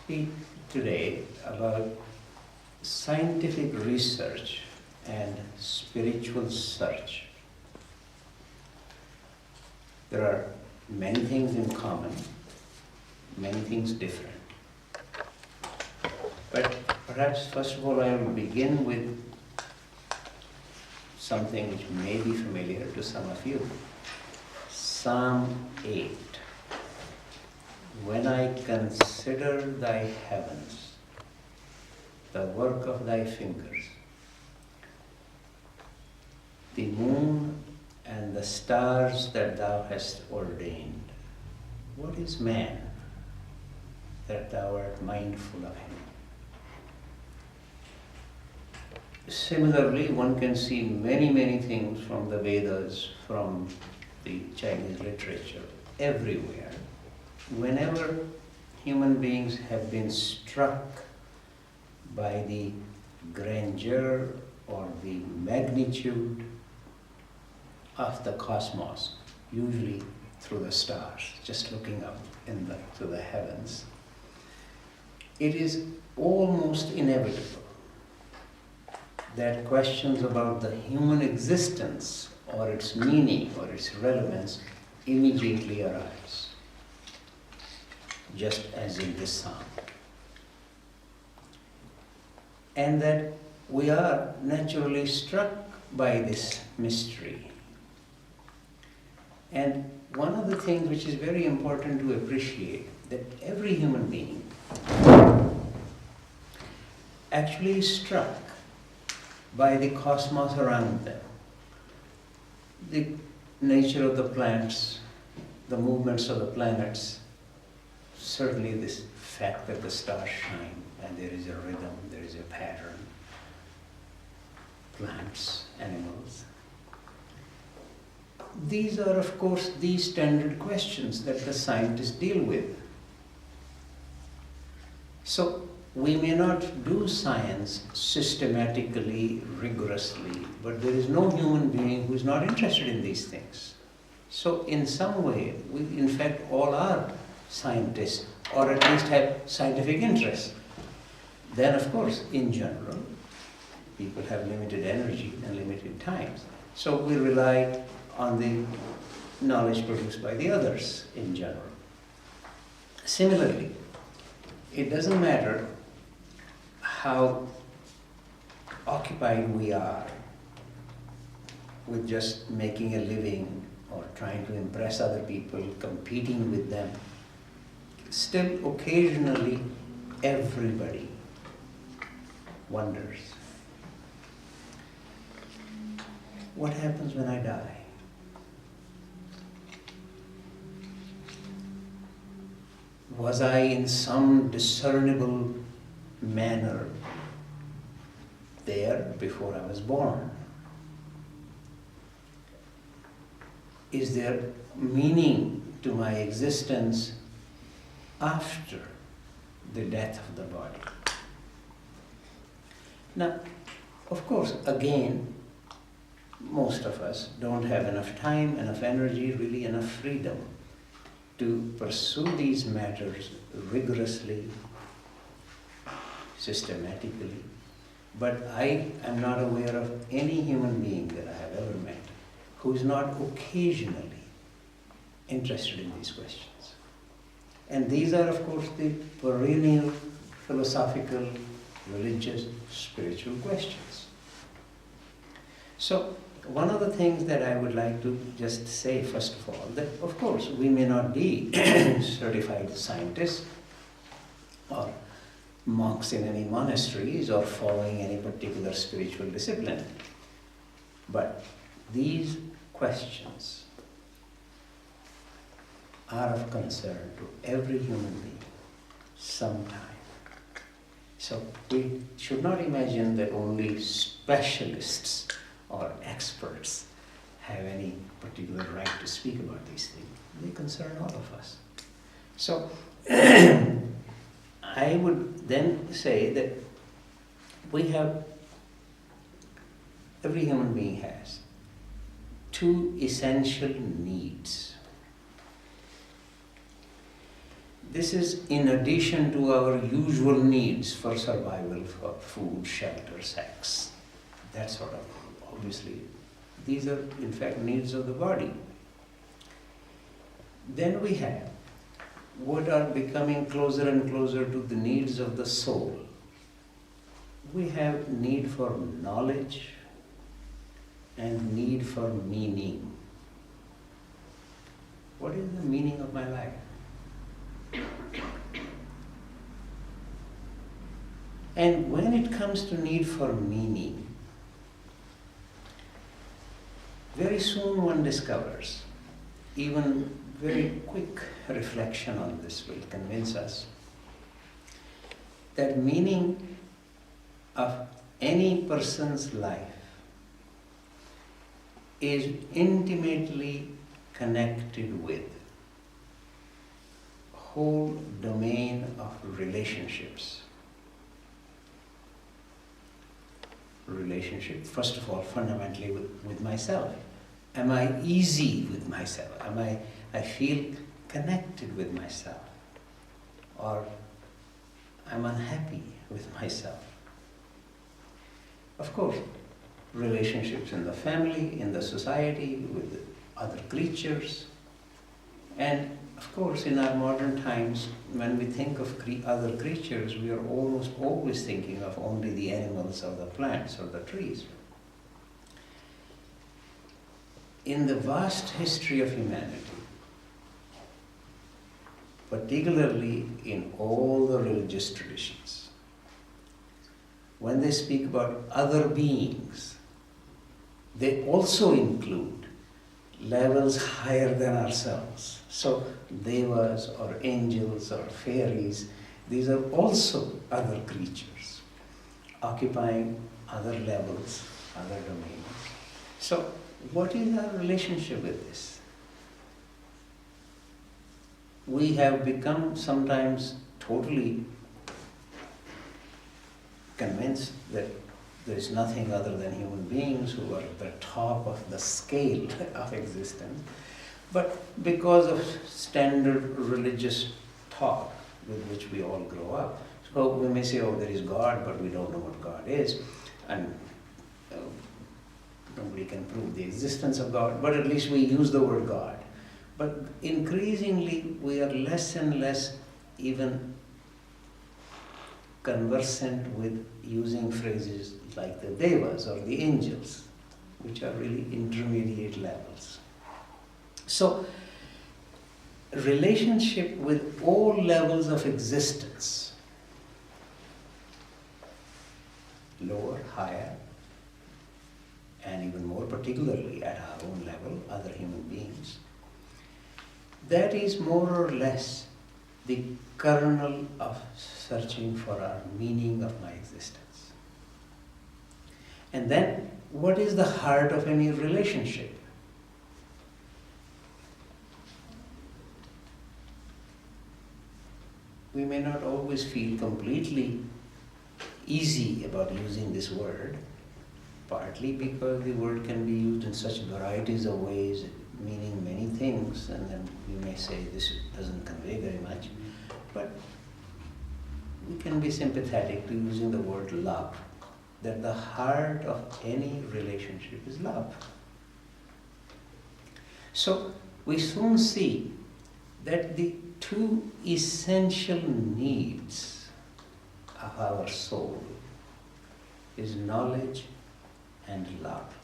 speak today about scientific research and spiritual search. There are many things in common, many things different. But perhaps first of all I will begin with something which may be familiar to some of you. Psalm 8. When I consider thy heavens, the work of thy fingers, the moon and the stars that thou hast ordained, what is man that thou art mindful of him? Similarly, one can see many things from the Vedas, from the Chinese literature, everywhere. Whenever human beings have been struck by the grandeur or the magnitude of the cosmos, usually through the stars, just looking up to the heavens, it is almost inevitable that questions about the human existence or its meaning or its relevance immediately arise, just as in this psalm. And that we are naturally struck by this mystery. And one of the things which is very important to appreciate, that every human being actually is struck by the cosmos around them. The nature of the plants, the movements of the planets, certainly this fact that the stars shine and there is a rhythm, there is a pattern, plants, animals. These are, of course, the standard questions that the scientists deal with. So, we may not do science systematically, rigorously, but there is no human being who is not interested in these things. So in some way, we in fact all are scientists, or at least have scientific interests. Then of course, in general, people have limited energy and limited times. So we rely on the knowledge produced by the others in general. Similarly, it doesn't matter how occupied we are with just making a living or trying to impress other people, competing with them. Still, occasionally, everybody wonders, what happens when I die? Was I in some discernible manner there before I was born? Is there meaning to my existence after the death of the body? Now, of course, again, most of us don't have enough time, enough energy, really enough freedom to pursue these matters rigorously, systematically. But I am not aware of any human being that I have ever met who is not occasionally interested in these questions. And these are, of course, the perennial philosophical, religious, spiritual questions. So, one of the things that I would like to just say, first of all, that of course we may not be certified scientists or monks in any monasteries or following any particular spiritual discipline. But these questions are of concern to every human being sometime. So we should not imagine that only specialists or experts have any particular right to speak about these things. They concern all of us. So I would then say that every human being has two essential needs. This is in addition to our usual needs for survival, for food, shelter, sex, that sort of thing. Obviously, these are in fact needs of the body. Then we have what are becoming closer and closer to the needs of the soul. We have need for knowledge and need for meaning. What is the meaning of my life? And when it comes to need for meaning, very soon one discovers, even very quick reflection on this will convince us, that meaning of any person's life is intimately connected with a whole domain of relationships. Relationship, first of all, fundamentally with myself. Am I easy with myself? I feel connected with myself? Or I'm unhappy with myself? Of course, relationships in the family, in the society, with other creatures. And of course, in our modern times, when we think of other creatures, we are almost always thinking of only the animals or the plants or the trees. In the vast history of humanity, particularly in all the religious traditions, when they speak about other beings, they also include levels higher than ourselves. So devas or angels or fairies, these are also other creatures, occupying other levels, other domains. So what is our relationship with this? We have become sometimes totally convinced that there is nothing other than human beings who are at the top of the scale of existence. But because of standard religious talk with which we all grow up, so we may say, oh, there is God, but we don't know what God is. And nobody can prove the existence of God, but at least we use the word God. But increasingly, we are less and less even conversant with using phrases like the devas or the angels, which are really intermediate levels. So, relationship with all levels of existence, lower, higher, and even more particularly at our own level, other human beings, that is more or less the kernel of searching for our meaning of my existence. And then, what is the heart of any relationship? We may not always feel completely easy about using this word, partly because the word can be used in such varieties of ways, meaning many things, and then you may say this doesn't convey very much. But we can be sympathetic to using the word love, that the heart of any relationship is love. So we soon see that the two essential needs of our soul is knowledge and love.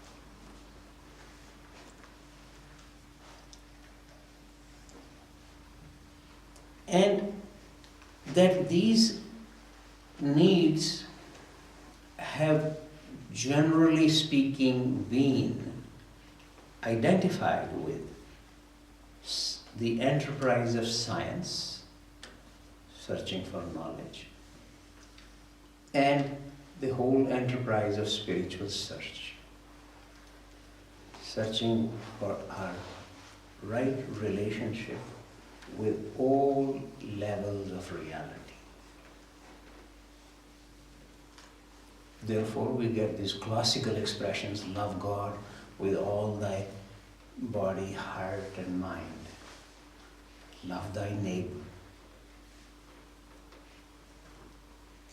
And that these needs have, generally speaking, been identified with the enterprise of science, searching for knowledge, and the whole enterprise of spiritual search, searching for our right relationship with all levels of reality. Therefore, we get these classical expressions, love God with all thy body, heart, and mind. Love thy neighbor.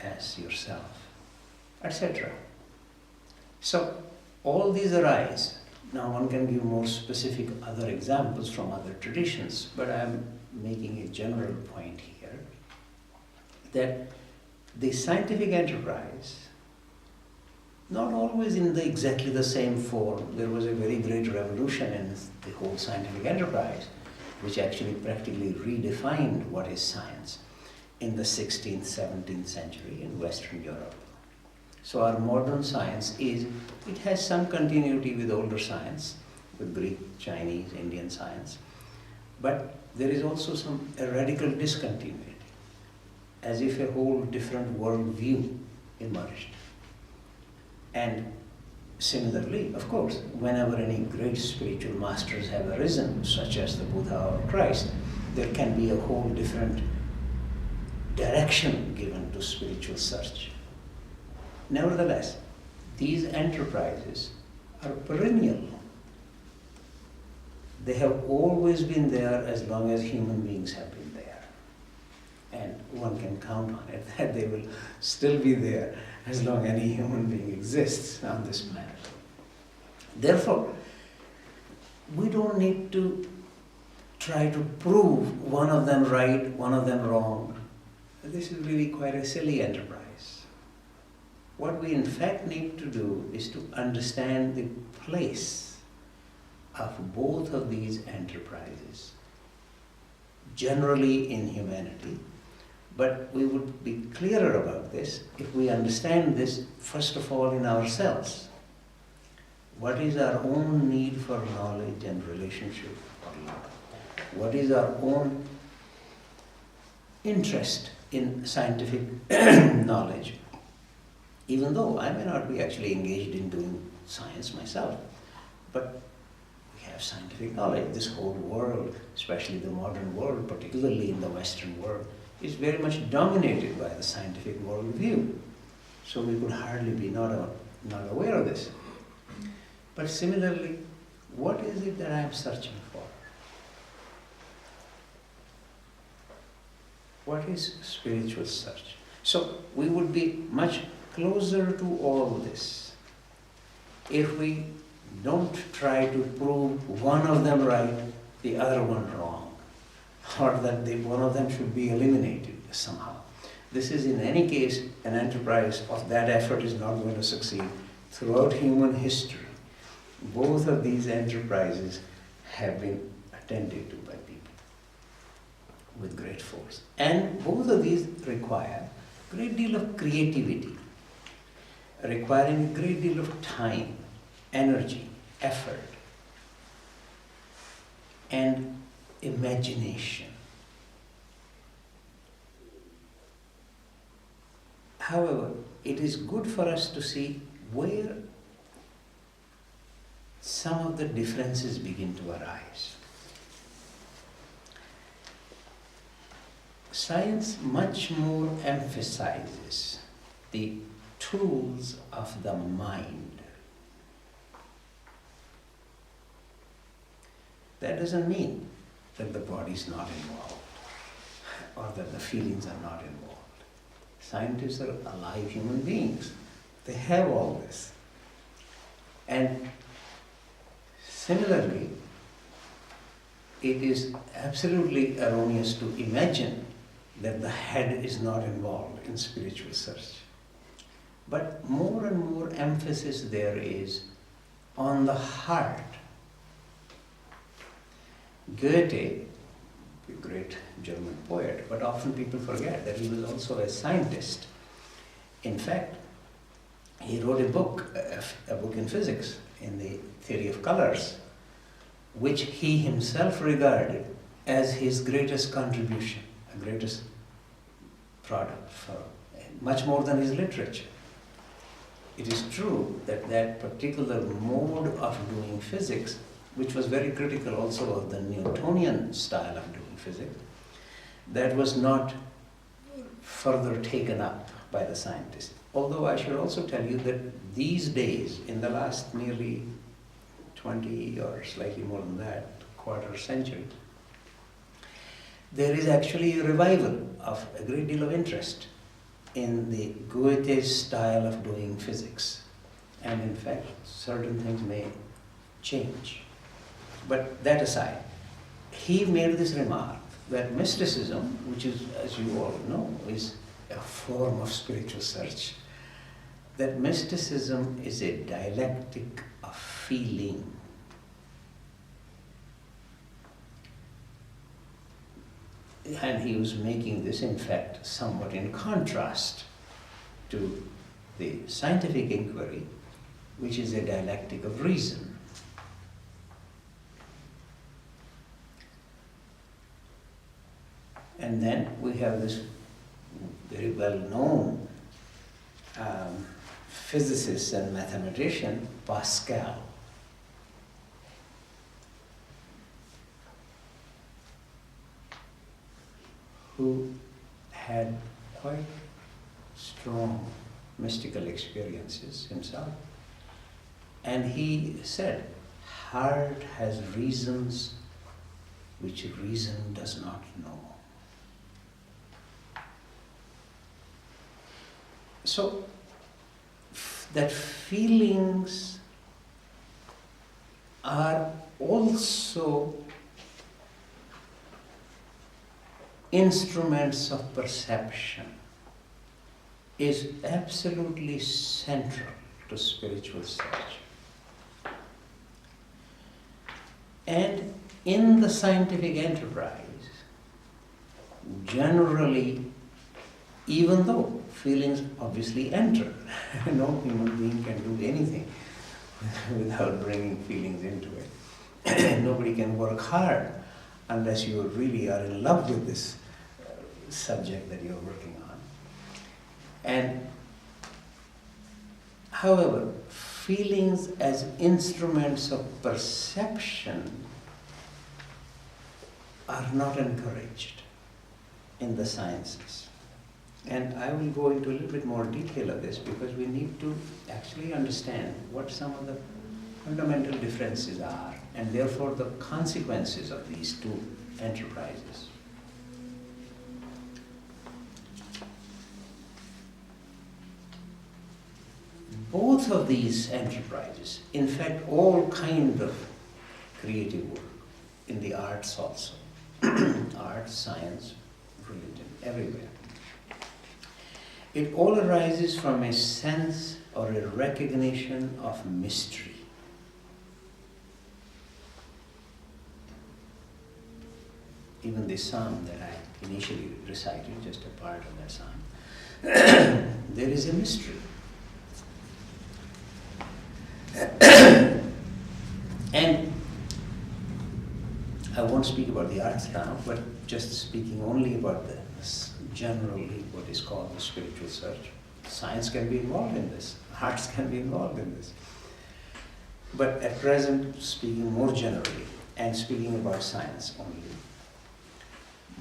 as yourself, etc. So all these arise. Now one can give more specific other examples from other traditions, but I am making a general point here that the scientific enterprise, not always in exactly the same form. There was a very great revolution in the whole scientific enterprise, which actually practically redefined what is science in the 16th, 17th century in Western Europe. So our modern science it has some continuity with older science, with Greek, Chinese, Indian science, but there is also a radical discontinuity, as if a whole different worldview emerged. And similarly, of course, whenever any great spiritual masters have arisen, such as the Buddha or Christ, there can be a whole different direction given to spiritual search. Nevertheless, these enterprises are perennial. They have always been there as long as human beings have been there. And one can count on it that they will still be there as long as any human being exists on this planet. Therefore, we don't need to try to prove one of them right, one of them wrong. This is really quite a silly enterprise. What we in fact need to do is to understand the place of both of these enterprises, generally in humanity. But we would be clearer about this if we understand this, first of all, in ourselves. What is our own need for knowledge and relationship or love? What is our own interest in scientific knowledge? Even though I may not be actually engaged in doing science myself, but we have scientific knowledge. This whole world, especially the modern world, particularly in the Western world, is very much dominated by the scientific worldview. So we could hardly be not aware of this. But similarly, what is it that I am searching for? What is spiritual search? So we would be much closer to all this if we don't try to prove one of them right, the other one wrong, or that one of them should be eliminated somehow. This is in any case an enterprise of that effort is not going to succeed. Throughout human history, both of these enterprises have been attended to by people with great force. And both of these require a great deal of creativity, requiring a great deal of time, energy, effort, and imagination. However, it is good for us to see where some of the differences begin to arise. Science much more emphasizes the tools of the mind. That doesn't mean that the body is not involved or that the feelings are not involved. Scientists are alive human beings. They have all this. And similarly, it is absolutely erroneous to imagine that the head is not involved in spiritual search. But more and more emphasis there is on the heart. Goethe, a great German poet, but often people forget that he was also a scientist. In fact, he wrote a book in physics, in the theory of colors, which he himself regarded as his greatest contribution, a greatest product, for much more than his literature. It is true that that particular mode of doing physics, which was very critical also of the Newtonian style of doing physics, that was not further taken up by the scientists. Although I should also tell you that these days, in the last nearly 20 or slightly more than that, quarter century, there is actually a revival of a great deal of interest in the Goethe's style of doing physics. And in fact, certain things may change. But that aside, he made this remark that mysticism, which is, as you all know, is a form of spiritual search, that mysticism is a dialectic of feeling. And he was making this, in fact, somewhat in contrast to the scientific inquiry, which is a dialectic of reason. And then we have this very well-known physicist and mathematician, Pascal. Who had quite strong mystical experiences himself. And he said, heart has reasons which reason does not know. So, that feelings are also instruments of perception is absolutely central to spiritual search. And in the scientific enterprise, generally, even though feelings obviously enter, no human being can do anything without bringing feelings into it. Nobody can work hard unless you really are in love with this subject that you're working on. And however, feelings as instruments of perception are not encouraged in the sciences. And I will go into a little bit more detail of this because we need to actually understand what some of the fundamental differences are and therefore the consequences of these two enterprises. Both of these enterprises, in fact, all kind of creative work in the arts also, art, science, religion, everywhere. It all arises from a sense or a recognition of mystery. Even the psalm that I initially recited, just a part of that psalm, there is a mystery. And I won't speak about the arts now, but just speaking only about the generally what is called the spiritual search. Science can be involved in this, arts can be involved in this. But at present, speaking more generally and speaking about science only,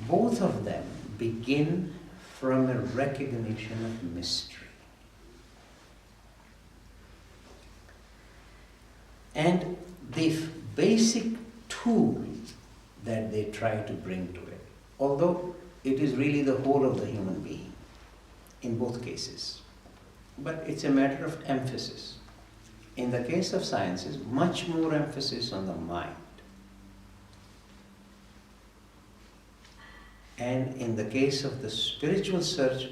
both of them begin from a recognition of mystery. And the basic tool that they try to bring to it, although it is really the whole of the human being in both cases, but it's a matter of emphasis. In the case of sciences, much more emphasis on the mind. And in the case of the spiritual search,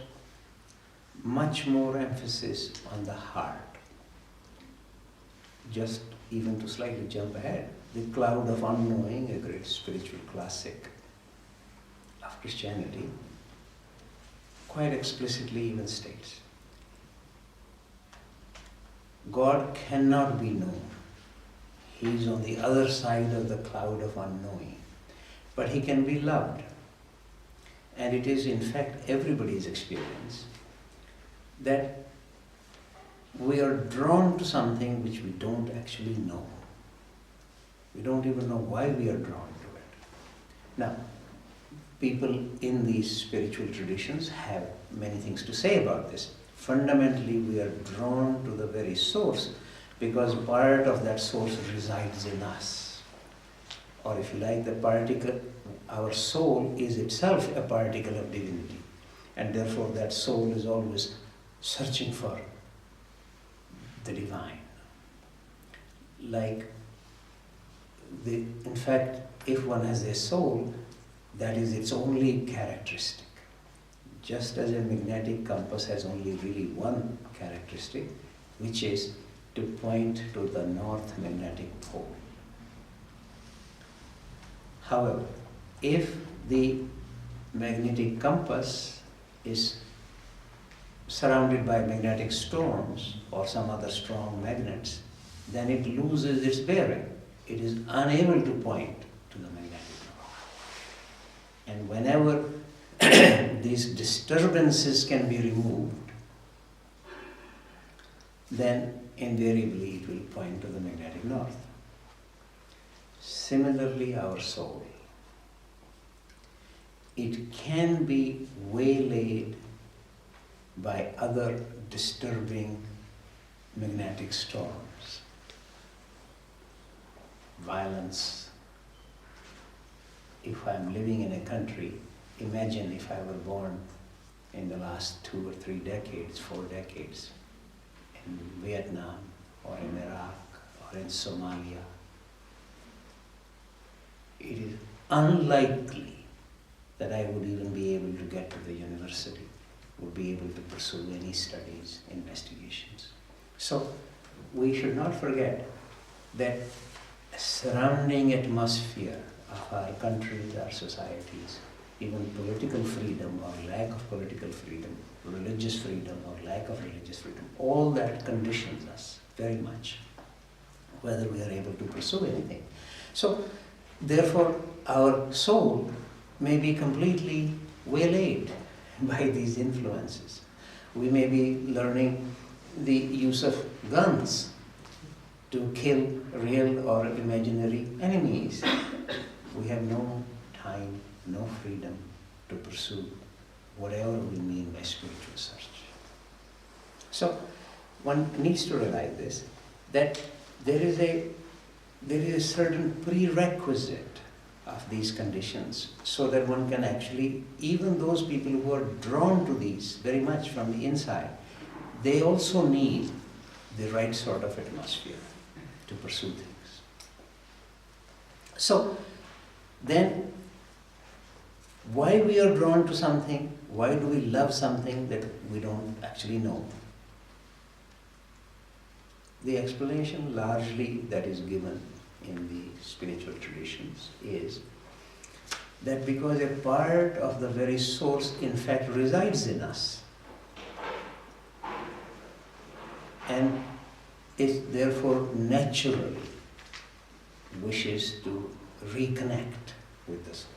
much more emphasis on the heart. Just even to slightly jump ahead, the cloud of unknowing, a great spiritual classic of Christianity, quite explicitly even states, God cannot be known. He is on the other side of the cloud of unknowing. But He can be loved. And it is in fact everybody's experience that we are drawn to something which we don't actually know. We don't even know why we are drawn to it. Now, people in these spiritual traditions have many things to say about this. Fundamentally, we are drawn to the very source because part of that source resides in us. Or if you like, the particle, our soul is itself a particle of divinity. And therefore that soul is always searching for the divine. In fact, if one has a soul, that is its only characteristic. Just as a magnetic compass has only really one characteristic, which is to point to the north magnetic pole. However, if the magnetic compass is surrounded by magnetic storms or some other strong magnets, then it loses its bearing. It is unable to point to the magnetic north. And whenever these disturbances can be removed, then invariably it will point to the magnetic north. Similarly, our soul, it can be waylaid by other disturbing magnetic storms, violence. If I'm living in a country, imagine if I were born in the last 2 or 3 decades, 4 decades, in Vietnam or in Iraq or in Somalia. It is unlikely that I would even be able to get to the university, would be able to pursue any studies, investigations. So we should not forget that surrounding atmosphere of our countries, our societies, even political freedom or lack of political freedom, religious freedom or lack of religious freedom, all that conditions us very much, whether we are able to pursue anything. So, therefore, our soul may be completely waylaid by these influences. We may be learning the use of guns to kill real or imaginary enemies. We have no time, no freedom to pursue whatever we mean by spiritual search. So one needs to realize this, that there is a certain prerequisite of these conditions, so that one can actually, even those people who are drawn to these very much from the inside, they also need the right sort of atmosphere to pursue things. So then, why we are drawn to something, why do we love something that we don't actually know? The explanation largely that is given in the spiritual traditions is that because a part of the very source in fact resides in us and is therefore naturally wishes to reconnect with the source.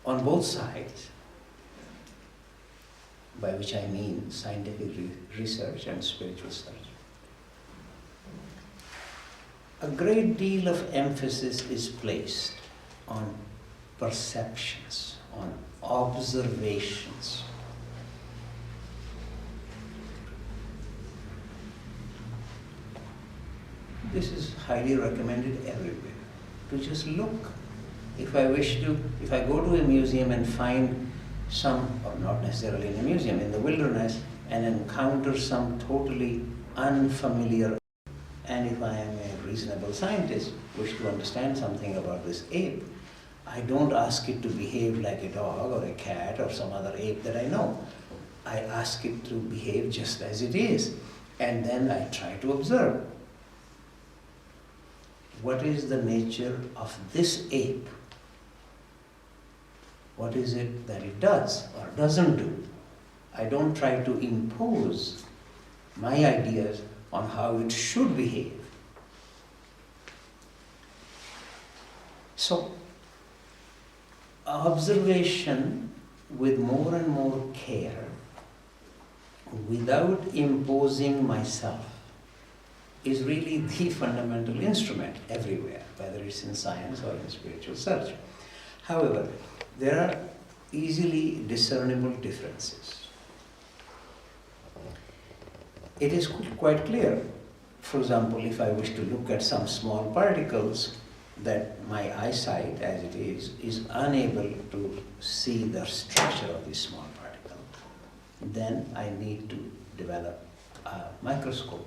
On both sides, by which I mean scientific research and spiritual search, a great deal of emphasis is placed on perceptions, on observations. This is highly recommended everywhere, to just look. If I go to a museum and find some, or not necessarily in a museum, in the wilderness, and encounter some totally unfamiliar, and if I am a reasonable scientist, wish to understand something about this ape, I don't ask it to behave like a dog or a cat or some other ape that I know. I ask it to behave just as it is, and then I try to observe. What is the nature of this ape? What is it that it does or doesn't do? I don't try to impose my ideas on how it should behave. So, observation with more and more care, without imposing myself, is really the fundamental instrument everywhere, whether it's in science or in spiritual search. However, there are easily discernible differences. It is quite clear. For example, if I wish to look at some small particles, that my eyesight, as it is unable to see the structure of this small particle, then I need to develop a microscope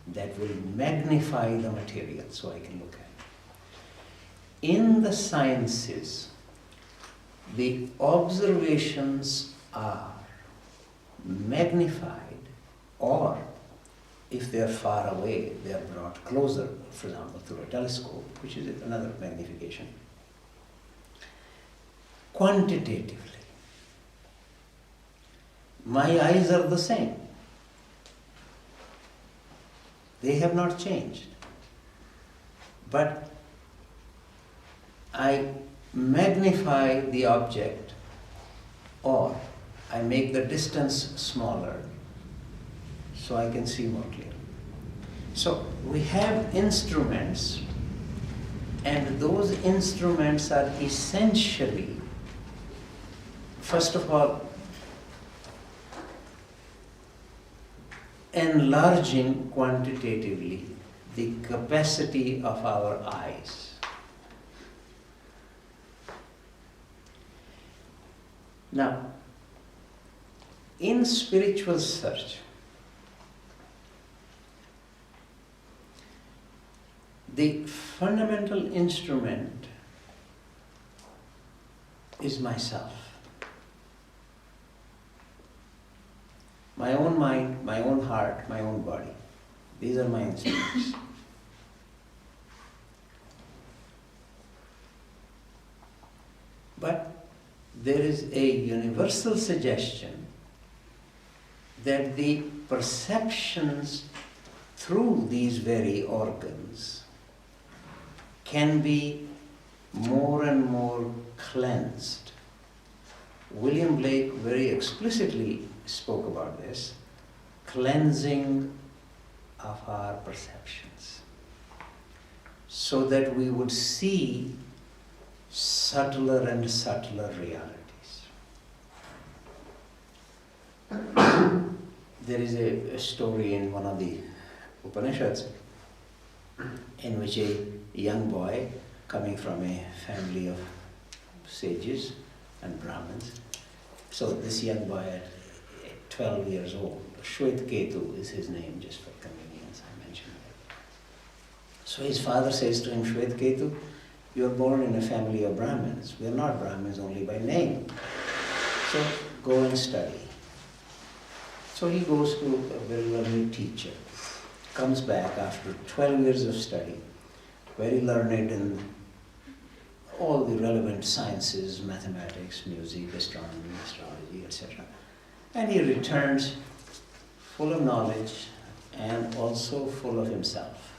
that will magnify the material so I can look at it. In the sciences, the observations are magnified, or if they are far away, they are brought closer, for example, through a telescope, which is another magnification, quantitatively. My eyes are the same. They have not changed. But I magnify the object, or I make the distance smaller so I can see more clearly. So we have instruments, and those instruments are essentially, first of all, enlarging quantitatively the capacity of our eyes. Now, in spiritual search, the fundamental instrument is myself. My own mind, my own heart, my own body. These are my instruments. But there is a universal suggestion that the perceptions through these very organs can be more and more cleansed. William Blake very explicitly spoke about this, cleansing of our perceptions, so that we would see subtler and subtler realities. There is a story in one of the Upanishads in which a young boy coming from a family of sages and Brahmins. So this young boy at 12 years old, Shwetketu is his name, just for convenience I mentioned it. So his father says to him, Shwetketu, you are born in a family of Brahmins. We are not Brahmins only by name. So go and study. So he goes to a very learned teacher, comes back after 12 years of study, very learned in all the relevant sciences, mathematics, music, astronomy, astrology, etc. And he returns full of knowledge and also full of himself.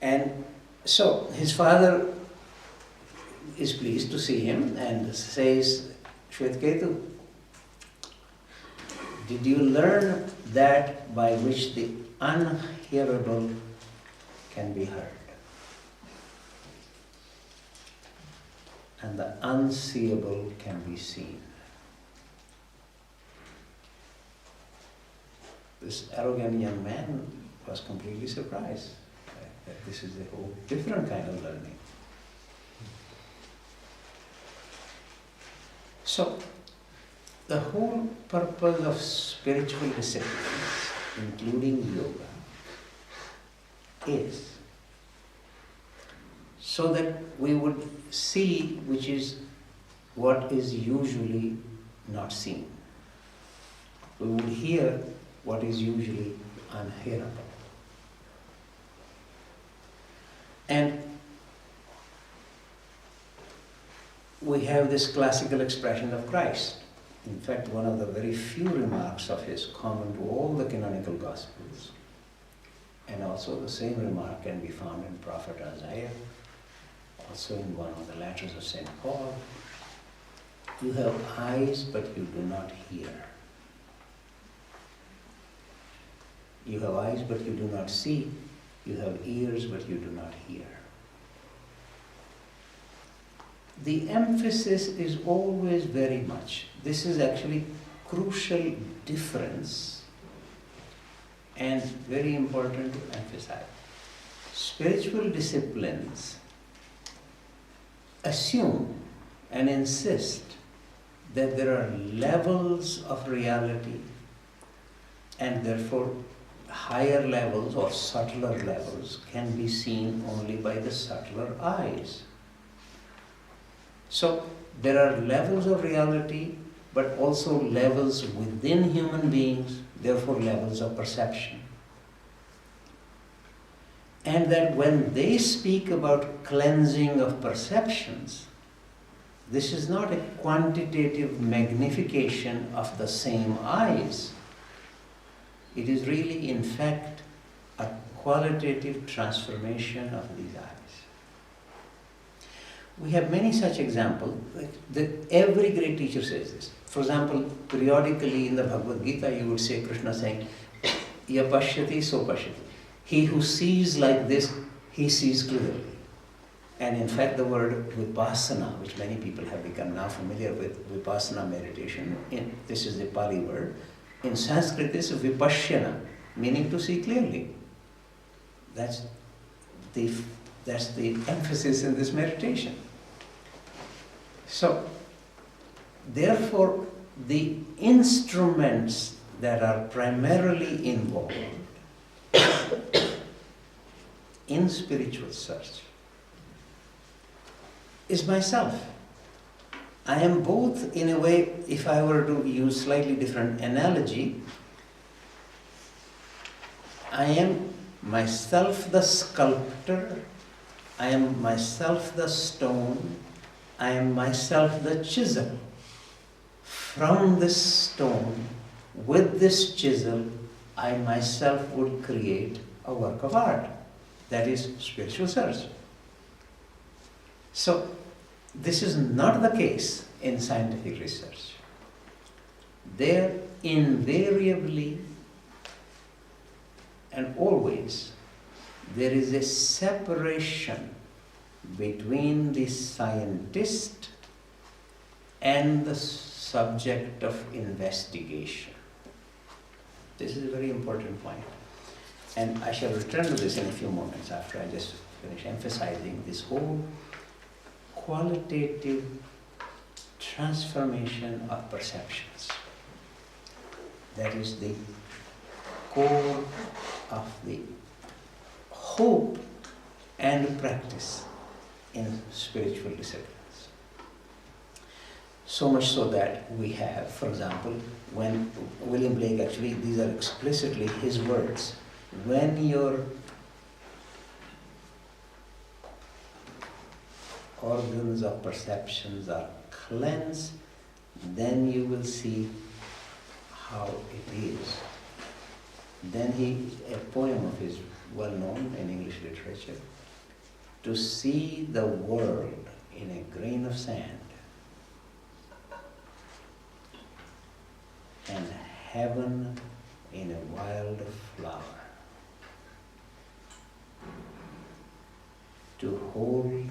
And so his father is pleased to see him and says, Shwetketu, did you learn that by which the unhearable can be heard and the unseeable can be seen? This arrogant young man was completely surprised that this is a whole different kind of learning. So, the whole purpose of spiritual disciplines, including yoga, is so that we would see which is what is usually not seen. We would hear what is usually unhearable. And we have this classical expression of Christ. In fact, one of the very few remarks of his common to all the canonical Gospels. And also the same remark can be found in Prophet Isaiah, also in one of the letters of St. Paul. You have eyes, but you do not hear. You have eyes, but you do not see. You have ears, but you do not hear. The emphasis is always very much, this is actually crucial difference and very important to emphasize. spiritual disciplines assume and insist that there are levels of reality, and therefore higher levels or subtler levels can be seen only by the subtler eyes. So there are levels of reality, but also levels within human beings, therefore levels of perception. And that when they speak about cleansing of perceptions, this is not a quantitative magnification of the same eyes. It is really, in fact, a qualitative transformation of these eyes. We have many such examples. Every great teacher says this. For example, periodically in the Bhagavad Gita, you would say Krishna saying, "Ya pashyati so pashyati." He who sees like this, he sees clearly. And in fact, the word vipassana, which many people have become now familiar with, vipassana meditation, this is the Pali word. In Sanskrit, this is vipashyana, meaning to see clearly. That's the emphasis in this meditation. So, therefore, the instruments that are primarily involved in spiritual search is myself. I am both, in a way, if I were to use slightly different analogy, I am myself the sculptor, I am myself the stone, I am myself the chisel. From this stone, with this chisel, I myself would create a work of art. That is spiritual search. So, this is not the case in scientific research. There invariably and always there is a separation between the scientist and the subject of investigation. This is a very important point. And I shall return to this in a few moments after I just finish emphasizing this whole qualitative transformation of perceptions. That is the core of the hope and practice in spiritual disciplines. So much so that we have, for example, when William Blake, actually these are explicitly his words, when your organs of perceptions are cleansed, then you will see how it is. Then a poem of his well known in English literature, to see the world in a grain of sand and heaven in a wild flower. To hold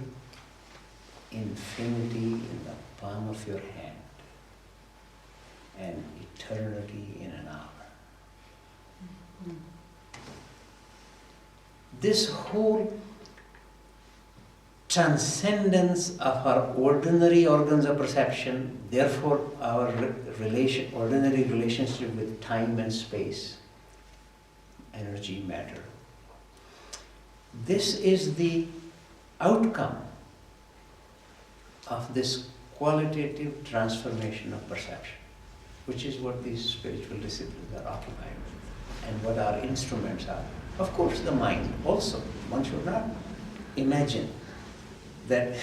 infinity in the palm of your hand and eternity in an hour. This whole transcendence of our ordinary organs of perception, therefore our ordinary relationship with time and space, energy, matter. This is the outcome of this qualitative transformation of perception, which is what these spiritual disciplines are occupied with, and what our instruments are. Of course, the mind also. One should not imagine that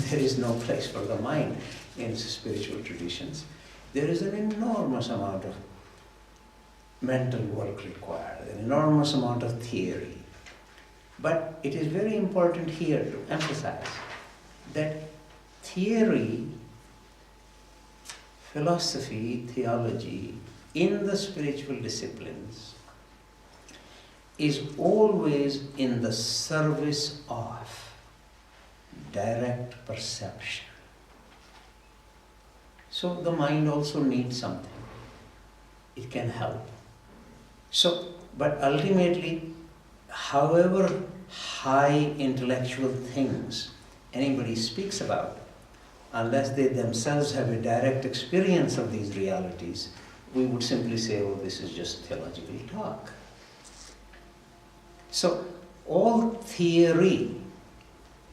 there is no place for the mind in spiritual traditions. There is an enormous amount of mental work required, an enormous amount of theory. But it is very important here to emphasize that theory, philosophy, theology in the spiritual disciplines is always in the service of direct perception. So the mind also needs something. It can help. So, but ultimately, however high intellectual things anybody speaks about, unless they themselves have a direct experience of these realities, we would simply say, oh, this is just theological talk. So, all theory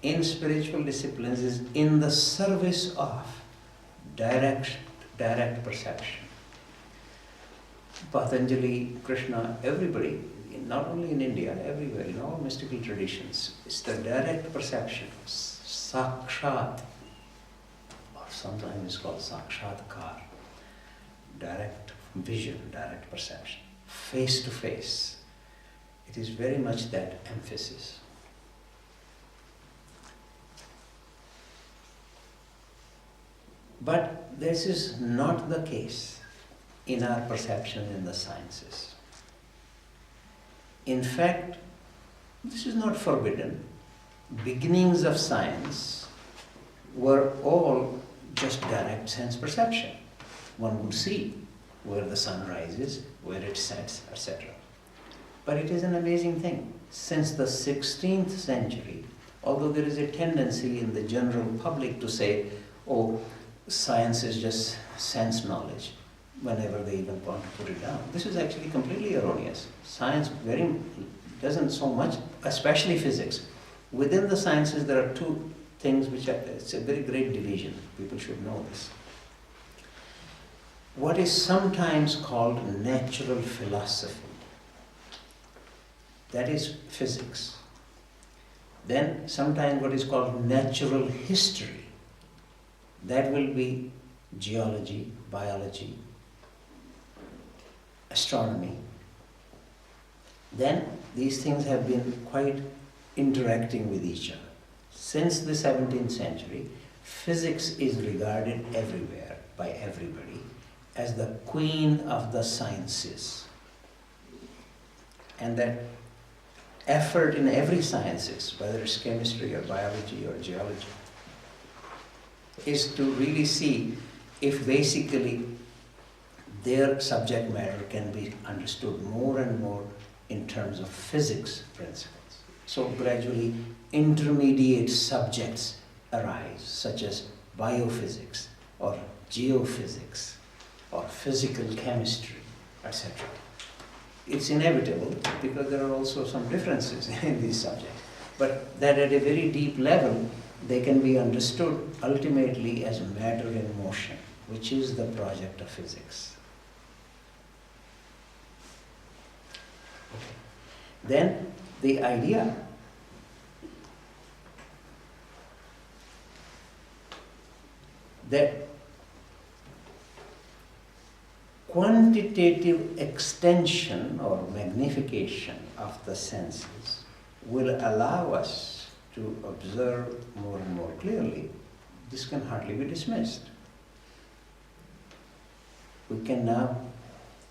in spiritual disciplines is in the service of direct perception. Patanjali, Krishna, everybody, not only in India, everywhere, in all mystical traditions, it's the direct perception, sakshat, or sometimes it's called sakshatkar, direct vision, direct perception, face to face. It is very much that emphasis. But this is not the case in our perception in the sciences. In fact, this is not forbidden. Beginnings of science were all just direct sense perception. One would see where the sun rises, where it sets, etc. But it is an amazing thing. Since the 16th century, although there is a tendency in the general public to say, oh, science is just sense knowledge, whenever they even want to put it down. This is actually completely erroneous. Science doesn't so much, especially physics. Within the sciences, there are two things which are, it's a very great division. People should know this. What is sometimes called natural philosophy, that is physics. Then sometimes what is called natural history, that will be geology, biology, astronomy. Then these things have been quite interacting with each other. Since the 17th century, physics is regarded everywhere by everybody as the queen of the sciences. And that effort in every sciences, whether it's chemistry or biology or geology, is to really see if basically their subject matter can be understood more and more in terms of physics principles. So gradually intermediate subjects arise, such as biophysics or geophysics or physical chemistry, etc. It's inevitable because there are also some differences in these subjects, but that at a very deep level they can be understood ultimately as matter in motion, which is the project of physics. Okay. Then the idea that quantitative extension or magnification of the senses will allow us to observe more and more clearly, this can hardly be dismissed. We can now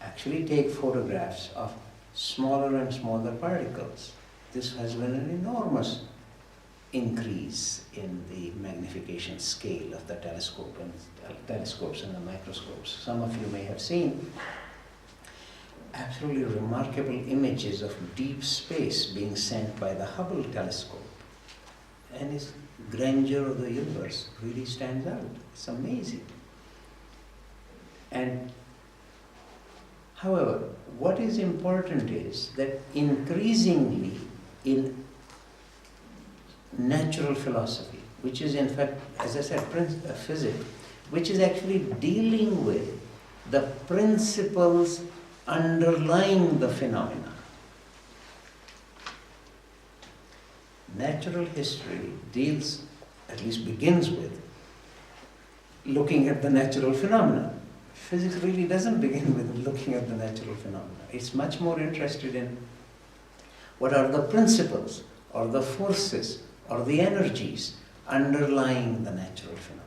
actually take photographs of smaller and smaller particles. This has been an enormous increase in the magnification scale of the telescopes and the microscopes. Some of you may have seen absolutely remarkable images of deep space being sent by the Hubble telescope. And its grandeur of the universe really stands out. It's amazing. And however, what is important is that increasingly in natural philosophy, which is in fact, as I said, physics, which is actually dealing with the principles underlying the phenomena. Natural history deals, at least begins with, looking at the natural phenomena. Physics really doesn't begin with looking at the natural phenomena. It's much more interested in what are the principles or the forces or the energies underlying the natural phenomena.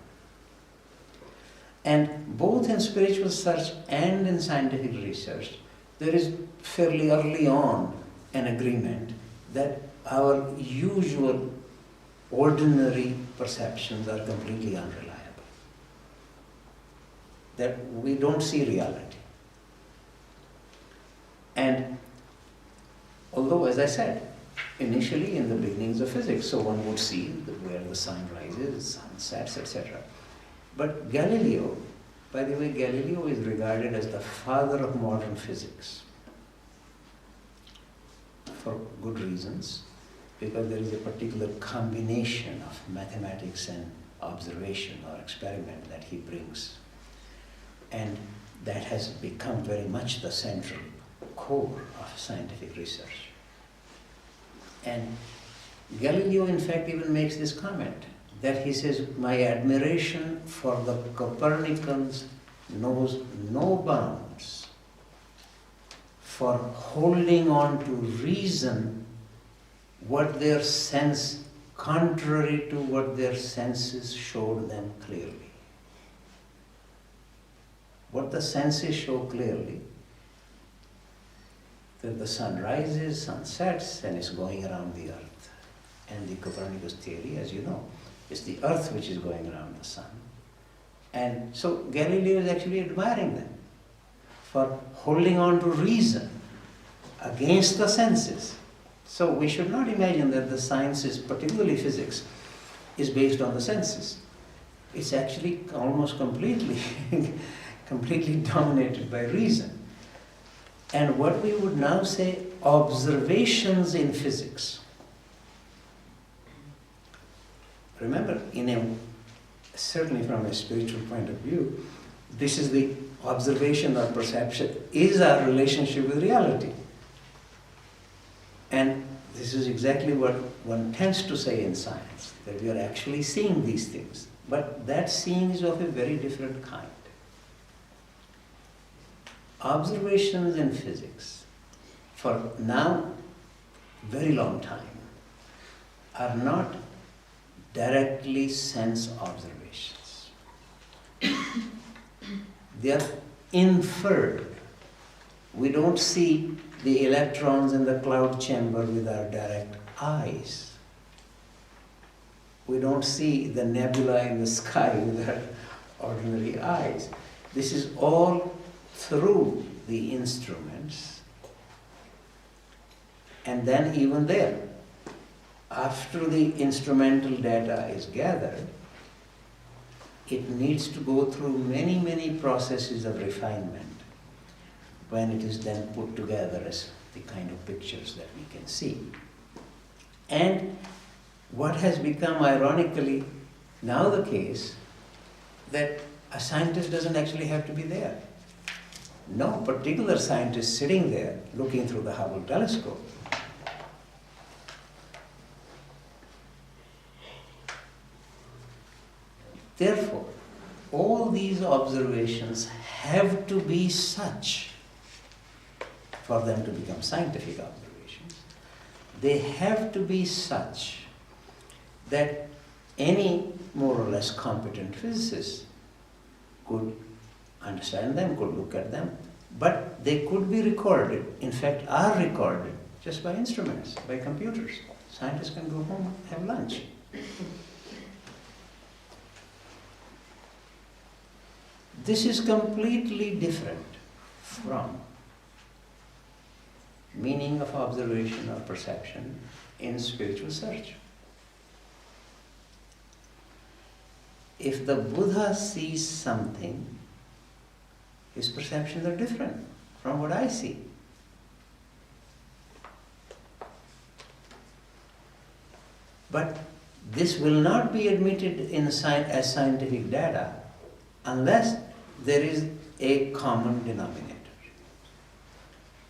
And both in spiritual search and in scientific research, there is fairly early on an agreement that our usual ordinary perceptions are completely unreliable. That we don't see reality. And Although, as I said, initially in the beginnings of physics, so one would see where the sun rises, sun sets, etc. But Galileo, by the way, Galileo is regarded as the father of modern physics for good reasons, because there is a particular combination of mathematics and observation or experiment that he brings. And that has become very much the central core of scientific research. And Galileo, in fact, even makes this comment, that he says, my admiration for the Copernicans knows no bounds for holding on to reason what their sense, contrary to what their senses showed them clearly. What the senses show clearly, that the sun rises, sun sets, and is going around the earth. And the Copernicus theory, as you know, is the earth which is going around the sun. And so Galileo is actually admiring them for holding on to reason against the senses. So we should not imagine that the sciences, particularly physics, is based on the senses. It's actually almost completely dominated by reason. And what we would now say observations in physics. Remember, certainly from a spiritual point of view, this is the observation or perception is our relationship with reality. And this is exactly what one tends to say in science, that we are actually seeing these things. But that seeing is of a very different kind. Observations in physics, for now, very long time, are not directly sense observations. They are inferred. We don't see the electrons in the cloud chamber with our direct eyes. We don't see the nebula in the sky with our ordinary eyes. This is all through the instruments. And then even there, after the instrumental data is gathered, it needs to go through many, many processes of refinement when it is then put together as the kind of pictures that we can see. And what has become ironically now the case, that a scientist doesn't actually have to be there. No particular scientist sitting there looking through the Hubble telescope. Therefore, all these observations have to be such for them to become scientific observations. They have to be such that any more or less competent physicist could understand them, could look at them, but they could be recorded, in fact are recorded, just by instruments, by computers. Scientists can go home and have lunch. This is completely different from meaning of observation or perception in spiritual search. If the Buddha sees something, his perceptions are different from what I see. But this will not be admitted as scientific data unless there is a common denominator.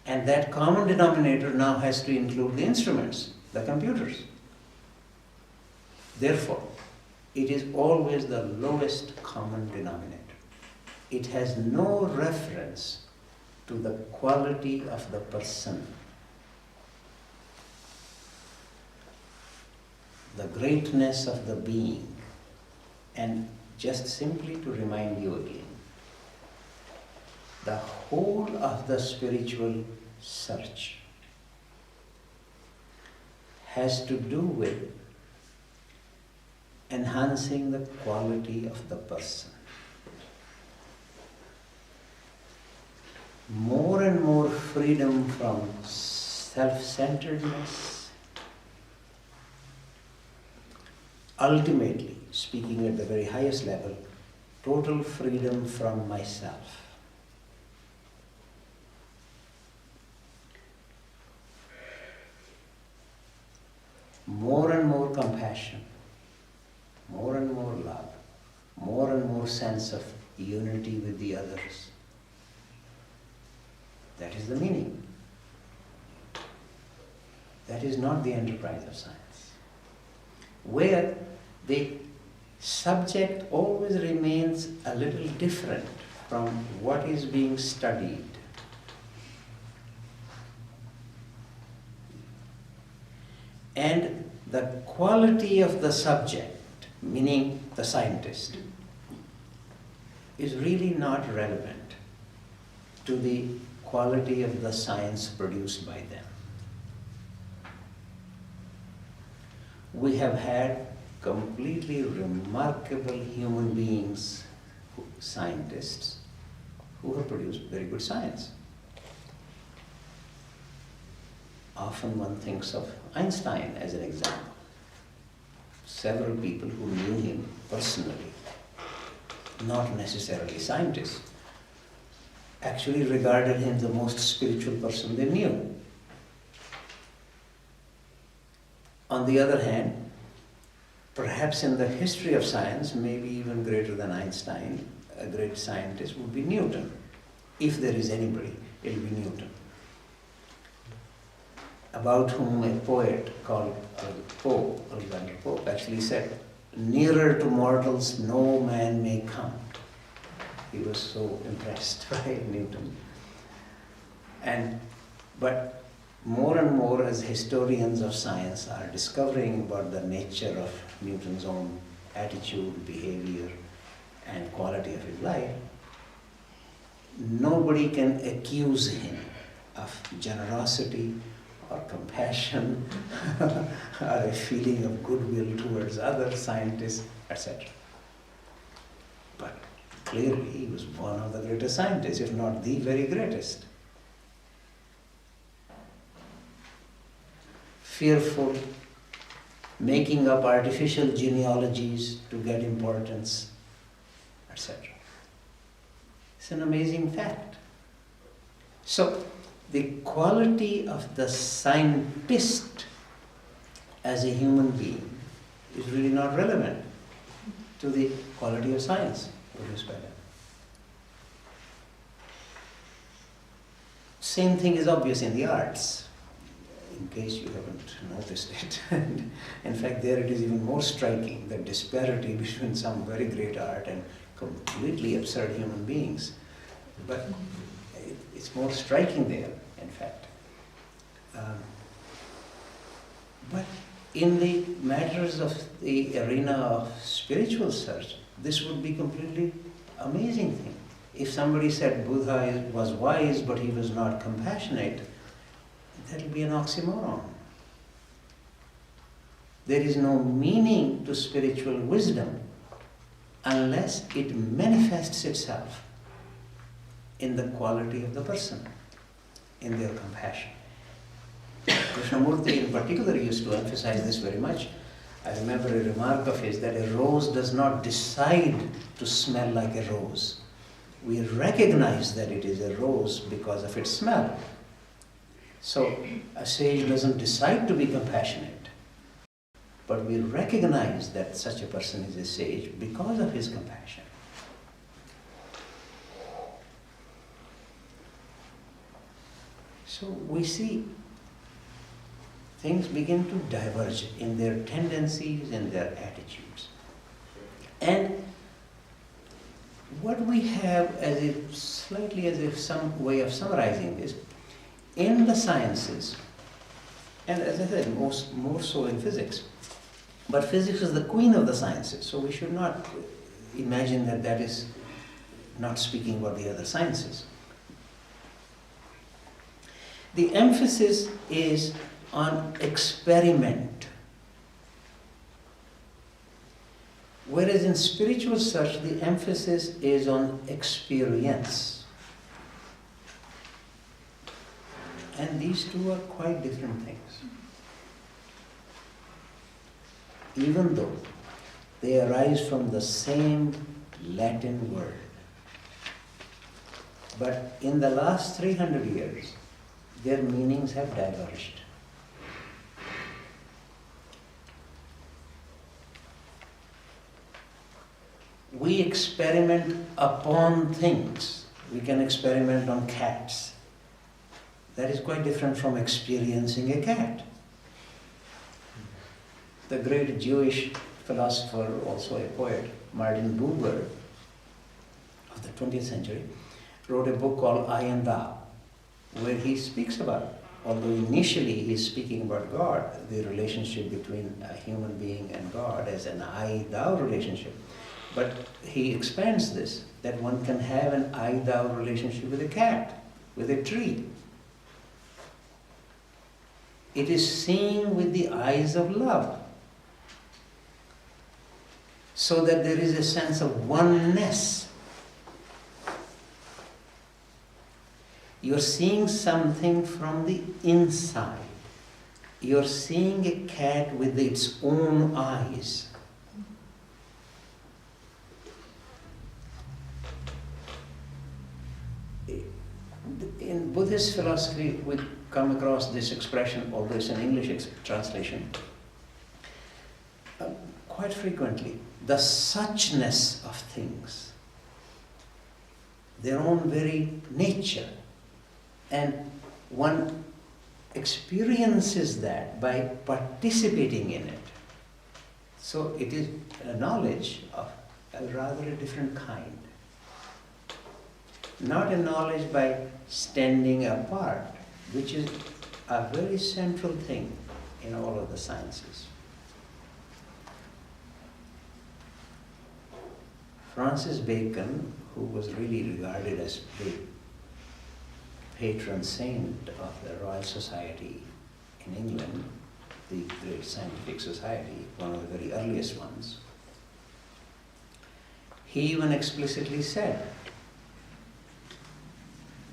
And that common denominator now has to include the instruments, the computers. Therefore, it is always the lowest common denominator. It has no reference to the quality of the person. The greatness of the being. And just simply to remind you again, the whole of the spiritual search has to do with enhancing the quality of the person. More and more freedom from self-centeredness. Ultimately, speaking at the very highest level, total freedom from myself. More and more compassion, more and more love, more and more sense of unity with the others. That is the meaning. That is not the enterprise of science, where the subject always remains a little different from what is being studied. And the quality of the subject, meaning the scientist, is really not relevant to the quality of the science produced by them. We have had completely remarkable human beings, scientists, who have produced very good science. Often one thinks of Einstein as an example. Several people who knew him personally, not necessarily scientists, actually regarded him the most spiritual person they knew. On the other hand, perhaps in the history of science, maybe even greater than Einstein, a great scientist would be Newton. If there is anybody, it will be Newton, about whom a poet called Ravindra Pope actually said, "Nearer to mortals no man may come." He was so impressed by Newton. But more and more, as historians of science are discovering about the nature of Newton's own attitude, behavior, and quality of his life, nobody can accuse him of generosity or compassion or a feeling of goodwill towards other scientists, etc. But clearly he was one of the greatest scientists, if not the very greatest. Fearful, making up artificial genealogies to get importance, etc. It's an amazing fact. So, the quality of the scientist as a human being is really not relevant to the quality of science produced by them. Same thing is obvious in the arts, in case you haven't noticed it. And in fact, there it is even more striking, the disparity between some very great art and completely absurd human beings. But it's more striking there, in fact. But in the matters of the arena of spiritual search, this would be completely amazing thing. If somebody said Buddha was wise but he was not compassionate, that will be an oxymoron. There is no meaning to spiritual wisdom unless it manifests itself in the quality of the person, in their compassion. Krishnamurti in particular used to emphasize this very much. I remember a remark of his that a rose does not decide to smell like a rose. We recognize that it is a rose because of its smell. So a sage doesn't decide to be compassionate, but we recognize that such a person is a sage because of his compassion. So we see things begin to diverge in their tendencies and their attitudes. And what we have as if slightly as if some way of summarizing this, in the sciences, and as I said, more so in physics, but physics is the queen of the sciences, so we should not imagine that that is not speaking about the other sciences. The emphasis is on experiment. Whereas in spiritual search, the emphasis is on experience. And these two are quite different things. Even though they arise from the same Latin word. But in the last 300 years, their meanings have diverged. We experiment upon things. We can experiment on cats. That is quite different from experiencing a cat. The great Jewish philosopher, also a poet, Martin Buber, of the 20th century, wrote a book called I and Thou, where he speaks about, although initially he's speaking about God, the relationship between a human being and God as an I-Thou relationship. But he expands this, that one can have an I-Thou relationship with a cat, with a tree. It is seeing with the eyes of love, so that there is a sense of oneness. You're seeing something from the inside. You're seeing a cat with its own eyes. In Buddhist philosophy, we come across this expression, although it's an English translation, quite frequently. The suchness of things, their own very nature. And one experiences that by participating in it. So it is a knowledge of a rather a different kind. Not a knowledge by standing apart, which is a very central thing in all of the sciences. Francis Bacon, who was really regarded as the patron saint of the Royal Society in England, the great scientific society, one of the very earliest ones, he even explicitly said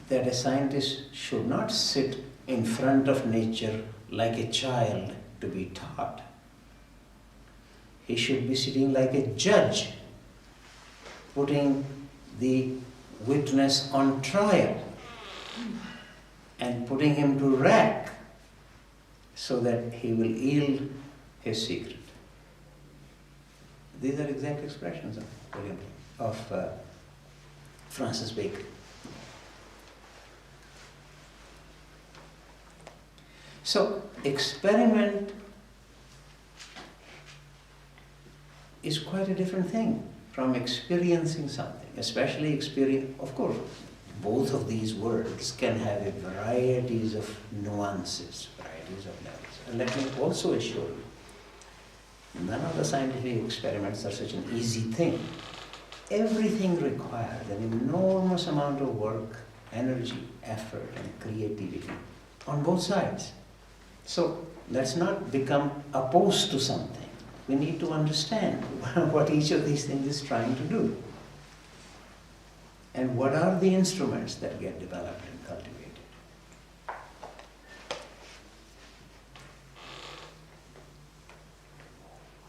that a scientist should not sit in front of nature like a child to be taught. He should be sitting like a judge, putting the witness on trial and putting him to rack so that he will yield his secret. These are exact expressions of Francis Bacon. So, experiment is quite a different thing from experiencing something, especially experience. Of course, both of these words can have a varieties of nuances, varieties of levels. And let me also assure you, none of the scientific experiments are such an easy thing. Everything requires an enormous amount of work, energy, effort, and creativity on both sides. So let's not become opposed to something. We need to understand what each of these things is trying to do. And what are the instruments that get developed and cultivated.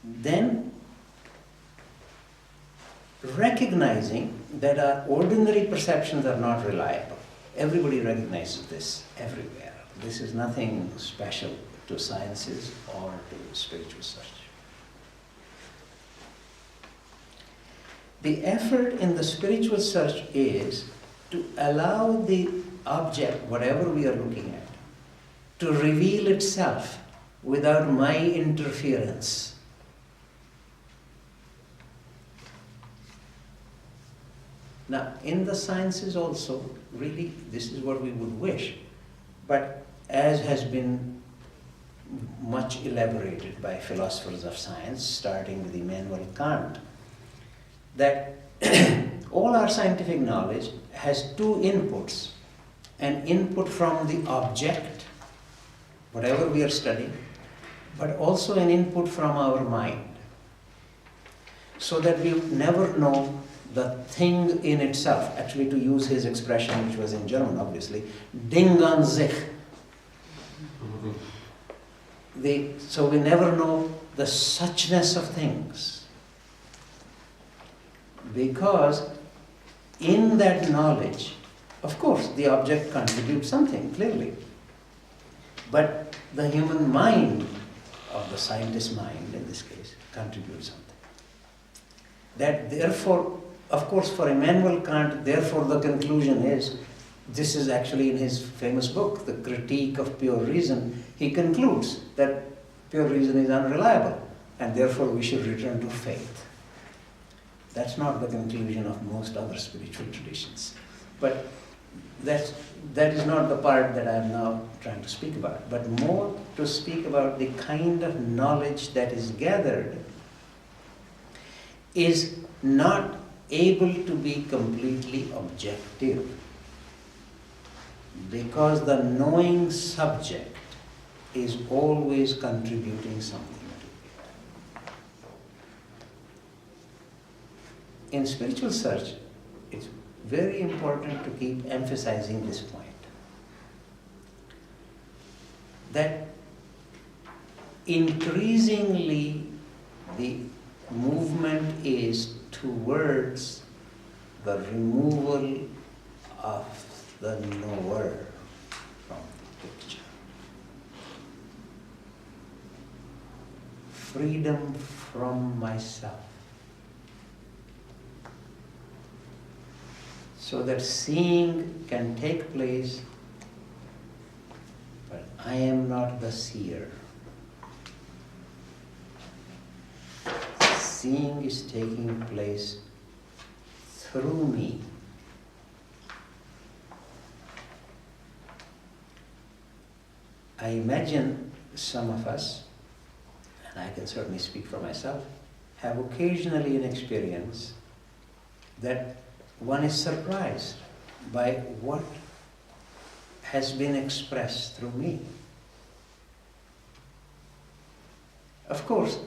Then, recognizing that our ordinary perceptions are not reliable. Everybody recognizes this everywhere. This is nothing special to sciences or to spiritual search. The effort in the spiritual search is to allow the object, whatever we are looking at, to reveal itself without my interference. Now, in the sciences also, really, this is what we would wish, but as has been much elaborated by philosophers of science, starting with Immanuel Kant, that all our scientific knowledge has two inputs. An input from the object, whatever we are studying, but also an input from our mind. So that we never know the thing in itself. Actually, to use his expression, which was in German obviously, Ding an sich. So we never know the suchness of things. Because in that knowledge, of course, the object contributes something, clearly. But the human mind, or the scientist's mind in this case, contributes something. That therefore, of course, for Immanuel Kant, therefore the conclusion is, this is actually in his famous book, The Critique of Pure Reason, he concludes that pure reason is unreliable, and therefore we should return to faith. That's not the conclusion of most other spiritual traditions. But that is not the part that I am now trying to speak about, but more to speak about the kind of knowledge that is gathered is not able to be completely objective, because the knowing subject is always contributing something to it. In spiritual search, it's very important to keep emphasizing this point, that increasingly the movement is towards the removal of the knower from the picture. Freedom from myself. So that seeing can take place, but I am not the seer. Seeing is taking place through me. I imagine some of us, and I can certainly speak for myself, have occasionally an experience that one is surprised by what has been expressed through me. Of course,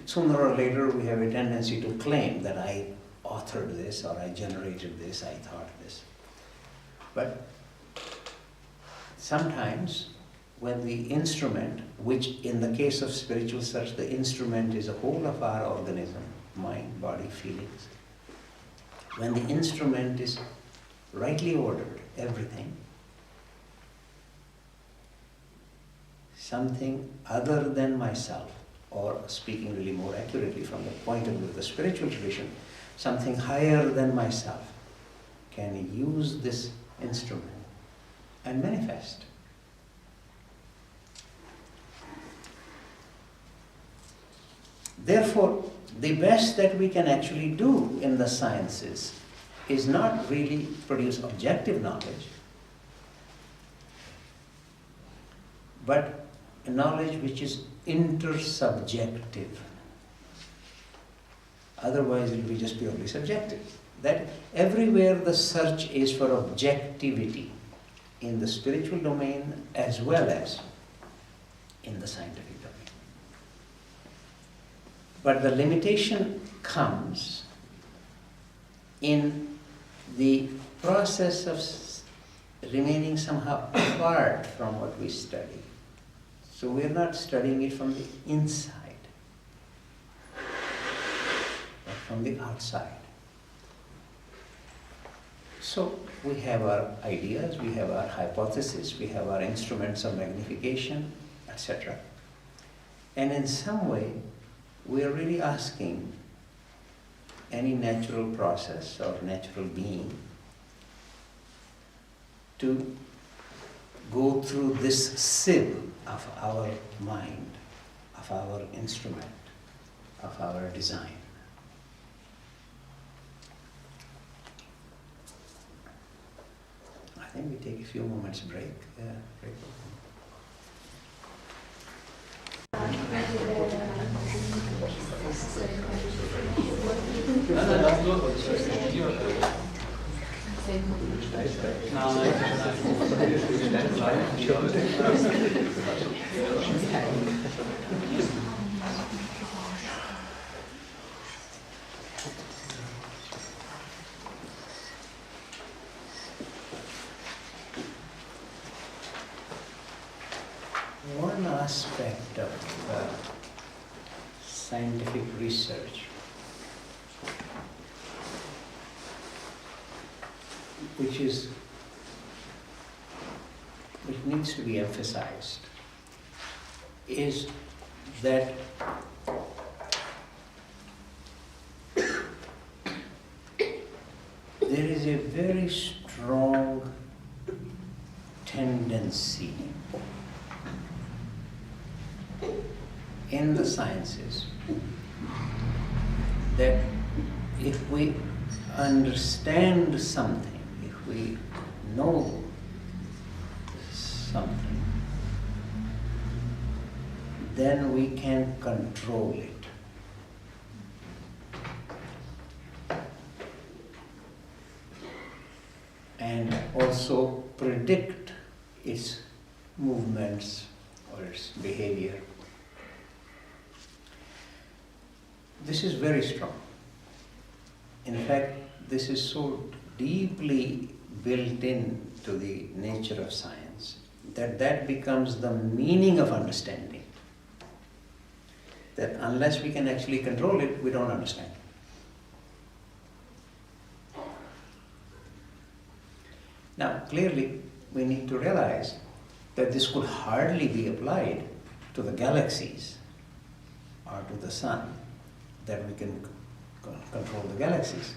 sooner or later we have a tendency to claim that I authored this, or I generated this, I thought this. But sometimes when the instrument, which in the case of spiritual search, the instrument is a whole of our organism, mind, body, feelings. When the instrument is rightly ordered, everything, something other than myself, or speaking really more accurately from the point of view of the spiritual tradition, something higher than myself can use this instrument and manifest. Therefore, the best that we can actually do in the sciences is not really produce objective knowledge, but a knowledge which is intersubjective. Otherwise, it will be just purely subjective. That everywhere the search is for objectivity, in the spiritual domain as well as in the scientific domain. But the limitation comes in the process of remaining somehow apart from what we study. So we're not studying it from the inside, but from the outside. So we have our ideas, we have our hypotheses, we have our instruments of magnification, etc. And in some way, we are really asking any natural process or natural being to go through this sieve of our mind, of our instrument, of our design. I think we take a few moments break. Break. one aspect of scientific research which needs to be emphasized is that there is a very strong tendency in the sciences that if we understand something, if we know something, then we can control it. And also predict its movements or its behavior. This is very strong. In fact, this is so deeply built into the nature of science that becomes the meaning of understanding. That unless we can actually control it, we don't understand. Now, clearly, we need to realize that this could hardly be applied to the galaxies or to the sun, that we can control the galaxies.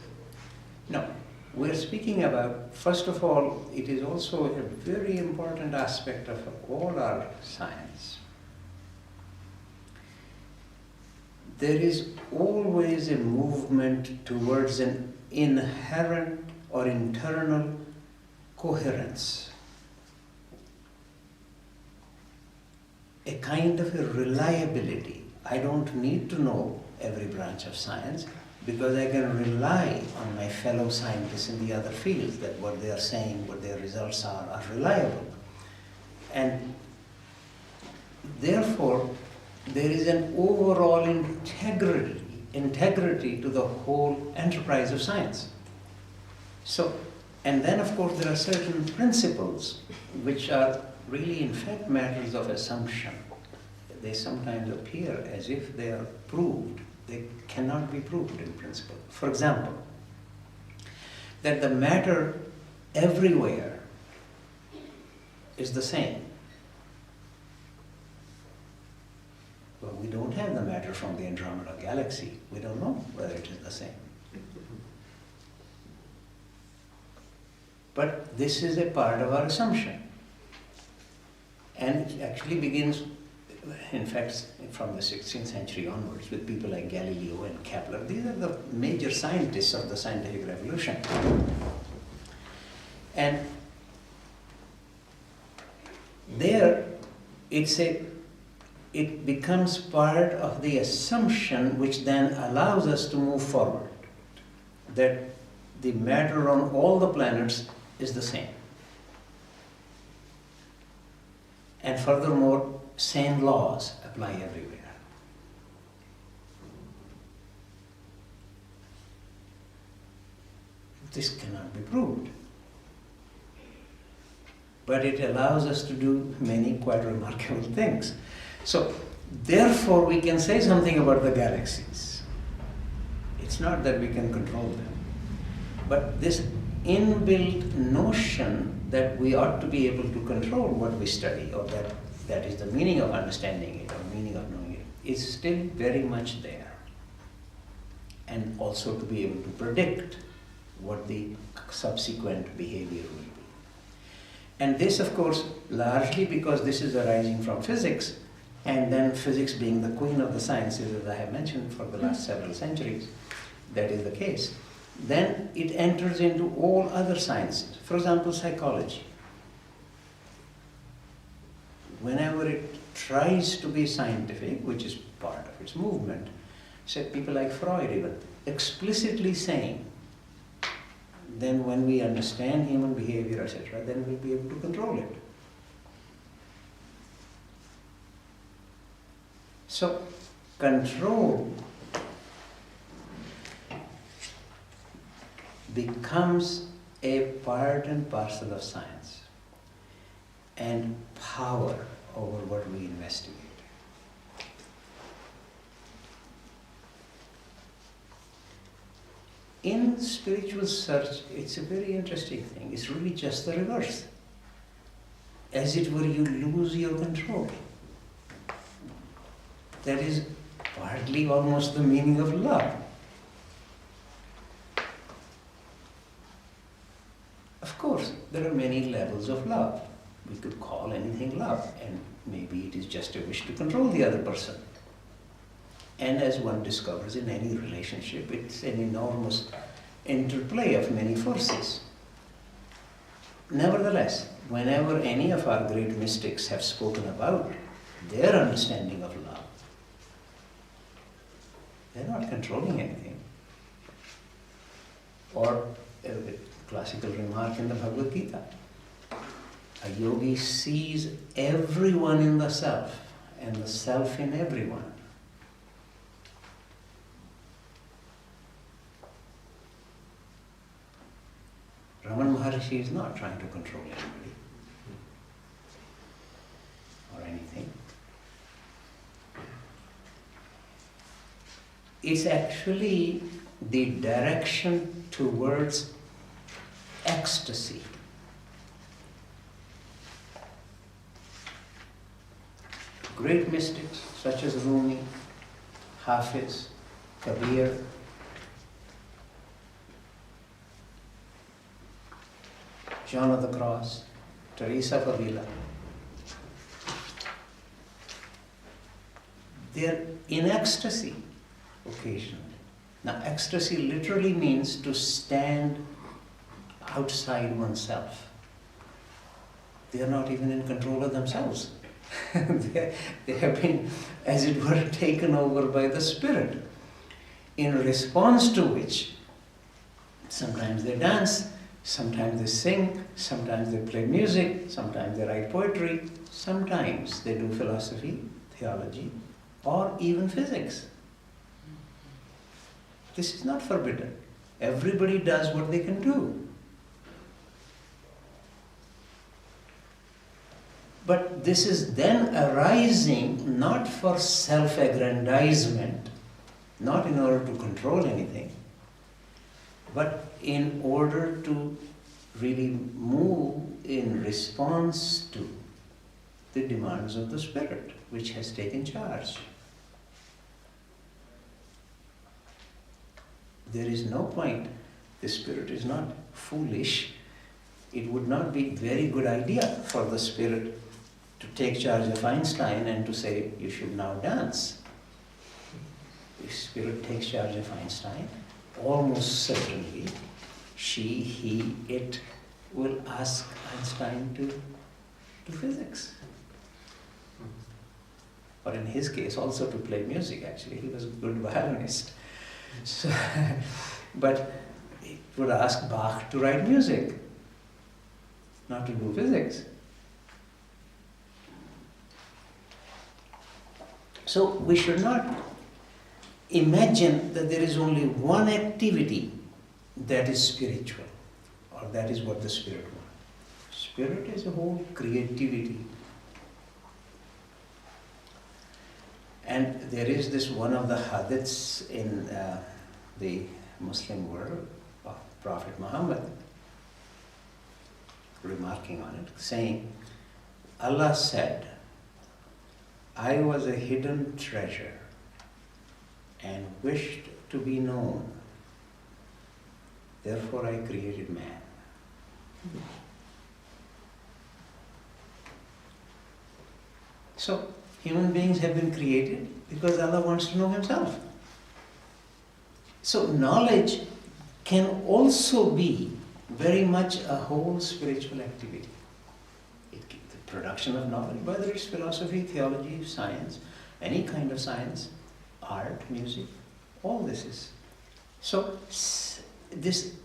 No, we're speaking about, first of all, it is also a very important aspect of all our science. There is always a movement towards an inherent or internal coherence, a kind of a reliability. I don't need to know every branch of science because I can rely on my fellow scientists in the other fields that what they are saying, what their results are reliable. And therefore, there is an overall integrity to the whole enterprise of science. So, and then of course there are certain principles which are really in fact matters of assumption. They sometimes appear as if they are proved. They cannot be proved in principle. For example, that the matter everywhere is the same. Well, we don't have the matter from the Andromeda galaxy. We don't know whether it is the same. But this is a part of our assumption. And it actually begins, in fact, from the 16th century onwards with people like Galileo and Kepler. These are the major scientists of the scientific revolution. And there, it becomes part of the assumption which then allows us to move forward, that the matter on all the planets is the same. And furthermore, same laws apply everywhere. This cannot be proved. But it allows us to do many quite remarkable things. So, therefore, we can say something about the galaxies. It's not that we can control them, but this inbuilt notion that we ought to be able to control what we study, or that is the meaning of understanding it, or meaning of knowing it, is still very much there. And also to be able to predict what the subsequent behavior will be. And this, of course, largely because this is arising from physics, and then physics being the queen of the sciences, as I have mentioned for the last several centuries, that is the case. Then it enters into all other sciences. For example, psychology. Whenever it tries to be scientific, which is part of its movement, say people like Freud even, explicitly saying, then when we understand human behavior, etc., then we'll be able to control it. So, control becomes a part and parcel of science. And power over what we investigate. In spiritual search, it's a very interesting thing. It's really just the reverse. As it were, you lose your control. That is partly almost the meaning of love. Of course, there are many levels of love. We could call anything love, and maybe it is just a wish to control the other person. And as one discovers in any relationship, it's an enormous interplay of many forces. Nevertheless, whenever any of our great mystics have spoken about their understanding of love, they're not controlling anything. Or a classical remark in the Bhagavad Gita, a yogi sees everyone in the self and the self in everyone. Raman Maharshi is not trying to control anybody or anything. It's actually the direction towards ecstasy. Great mystics such as Rumi, Hafiz, Kabir, John of the Cross, Teresa of Avila, they're in ecstasy occasionally. Now, ecstasy literally means to stand outside oneself. They are not even in control of themselves. They have been, as it were, taken over by the Spirit, in response to which sometimes they dance, sometimes they sing, sometimes they play music, sometimes they write poetry, sometimes they do philosophy, theology, or even physics. This is not forbidden. Everybody does what they can do. But this is then arising not for self-aggrandizement, not in order to control anything, but in order to really move in response to the demands of the Spirit, which has taken charge. There is no point. The Spirit is not foolish. It would not be a very good idea for the Spirit to take charge of Einstein and to say, you should now dance. If Spirit takes charge of Einstein, almost certainly she, he, it will ask Einstein to do physics. Or in his case, also to play music, actually. He was a good violinist. So, but it would ask Bach to write music, not to do physics. So we should not imagine that there is only one activity that is spiritual, or that is what the Spirit wants. Spirit is a whole creativity. And there is this one of the hadiths in the Muslim world of Prophet Muhammad, remarking on it, saying, Allah said, I was a hidden treasure and wished to be known. Therefore I created man. So, human beings have been created because Allah wants to know Himself. So, knowledge can also be very much a whole spiritual activity. The production of knowledge, whether it's philosophy, theology, science, any kind of science, art, music, all this is. So, these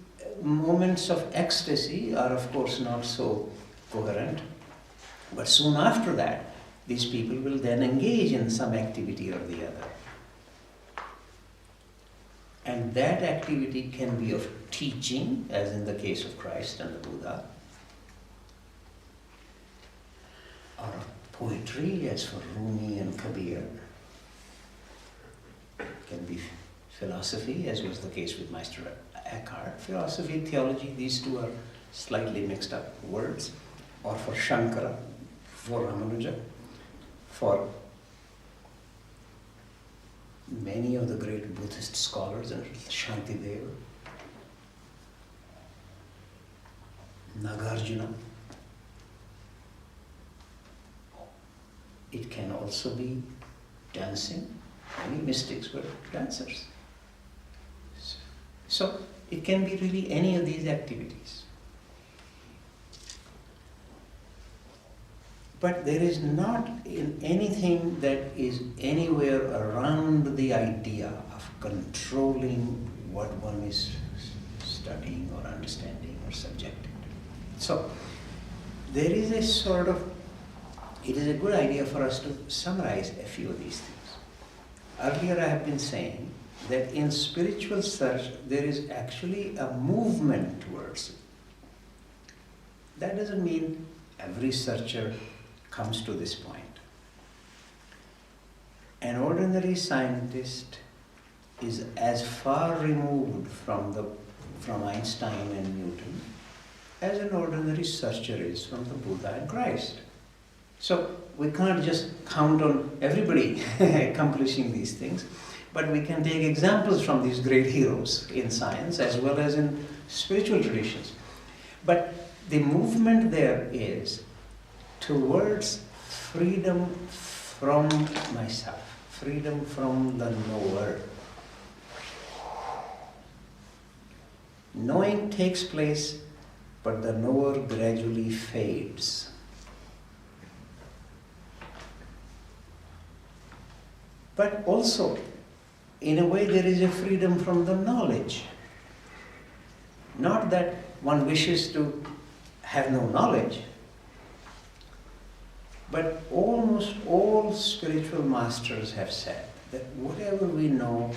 moments of ecstasy are of course not so coherent, but soon after that, these people will then engage in some activity or the other. And that activity can be of teaching, as in the case of Christ and the Buddha, or of poetry, as for Rumi and Kabir. It can be philosophy, as was the case with Meister Eckhart. Philosophy, theology, these two are slightly mixed up words. Or for Shankara, for Ramanuja, for many of the great Buddhist scholars, and Shantideva, Nagarjuna. It can also be dancing. Many mystics were dancers. So it can be really any of these activities. But there is not in anything that is anywhere around the idea of controlling what one is studying or understanding or subjecting to. So there is a sort of, it is a good idea for us to summarize a few of these things. Earlier I have been saying that in spiritual search there is actually a movement towards it. That doesn't mean every searcher comes to this point. An ordinary scientist is as far removed from Einstein and Newton as an ordinary searcher is from the Buddha and Christ. So we can't just count on everybody accomplishing these things, but we can take examples from these great heroes in science as well as in spiritual traditions. But the movement there is towards freedom from myself, freedom from the knower. Knowing takes place, but the knower gradually fades. But also, in a way, there is a freedom from the knowledge. Not that one wishes to have no knowledge, but almost all spiritual masters have said that whatever we know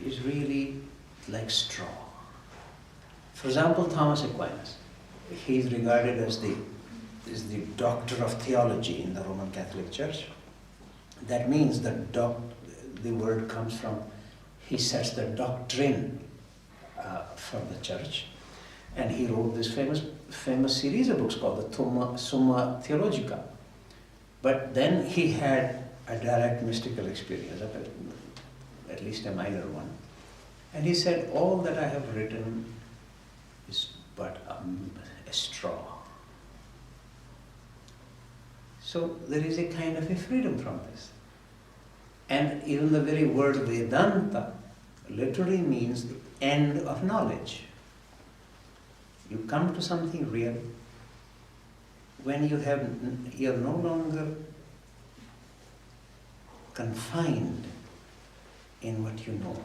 is really like straw. For example, Thomas Aquinas, he is regarded as the doctor of theology in the Roman Catholic Church. That means that the word comes from, he sets the doctrine for the church. And he wrote this famous series of books called the Summa Theologica. But then he had a direct mystical experience, at least a minor one. And he said, all that I have written is but a straw. So there is a kind of a freedom from this. And even the very word Vedanta literally means the end of knowledge. You come to something real when you're no longer confined in what you know.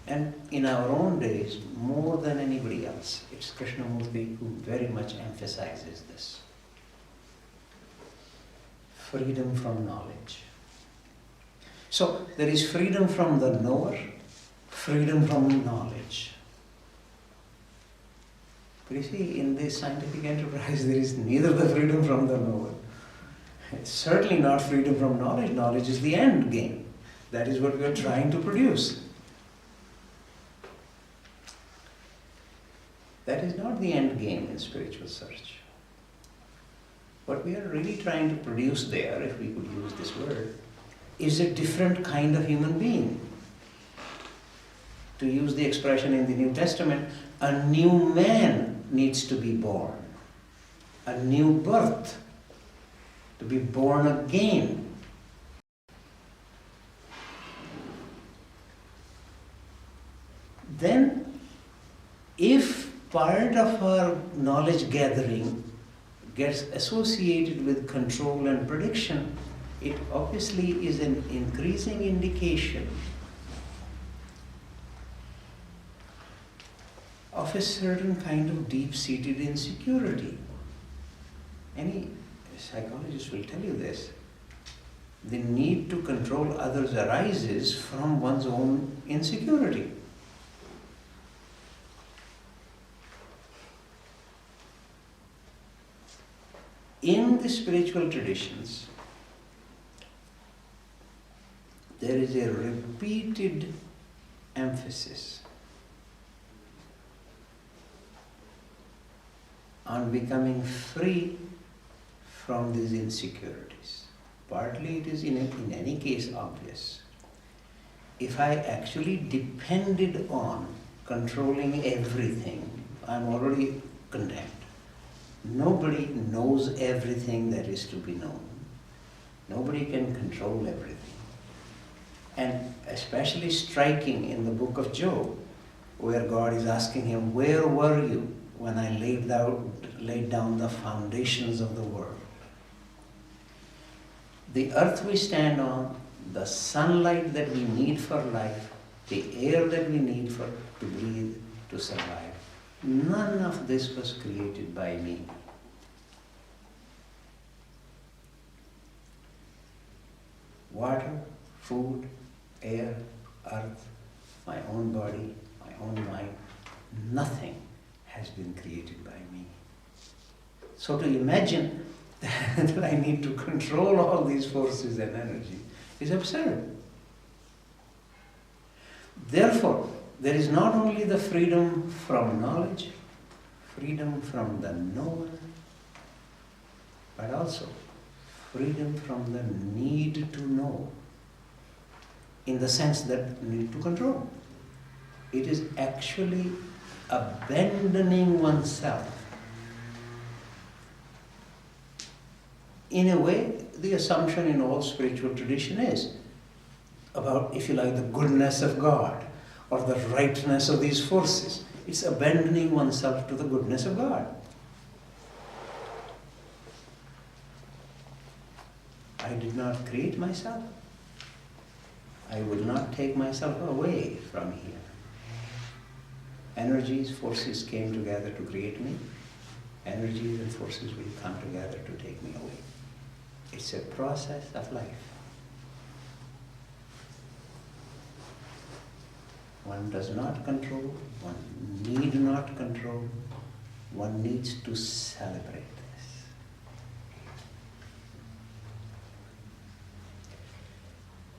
And in our own days, more than anybody else, it's Krishnamurti who very much emphasizes this. Freedom from knowledge. So there is freedom from the knower, freedom from knowledge. But you see, in this scientific enterprise, there is neither the freedom from the knower. It's certainly not freedom from knowledge. Knowledge is the end game. That is what we are trying to produce. That is not the end game in spiritual search. What we are really trying to produce there, if we could use this word, is a different kind of human being. To use the expression in the New Testament, a new man needs to be born. A new birth. To be born again. Then, if part of our knowledge gathering gets associated with control and prediction, it obviously is an increasing indication of a certain kind of deep-seated insecurity. Any psychologist will tell you this. The need to control others arises from one's own insecurity. In the spiritual traditions, there is a repeated emphasis on becoming free from these insecurities. Partly it is in any case obvious. If I actually depended on controlling everything, I'm already condemned. Nobody knows everything that is to be known. Nobody can control everything. And especially striking in the book of Job, where God is asking him, where were you when I laid down the foundations of the world? The earth we stand on, the sunlight that we need for life, the air that we need to breathe, to survive, none of this was created by me. Water, food, air, earth, my own body, my own mind, nothing has been created by me. So to imagine that I need to control all these forces and energy is absurd. Therefore, there is not only the freedom from knowledge, freedom from the knower, but also freedom from the need to know, in the sense that need to control. It is actually abandoning oneself. In a way, the assumption in all spiritual tradition is about, if you like, the goodness of God or the rightness of these forces. It's abandoning oneself to the goodness of God. I did not create myself. I will not take myself away from here. Energies, forces came together to create me. Energies and forces will come together to take me away. It's a process of life. One does not control, one need not control, one needs to celebrate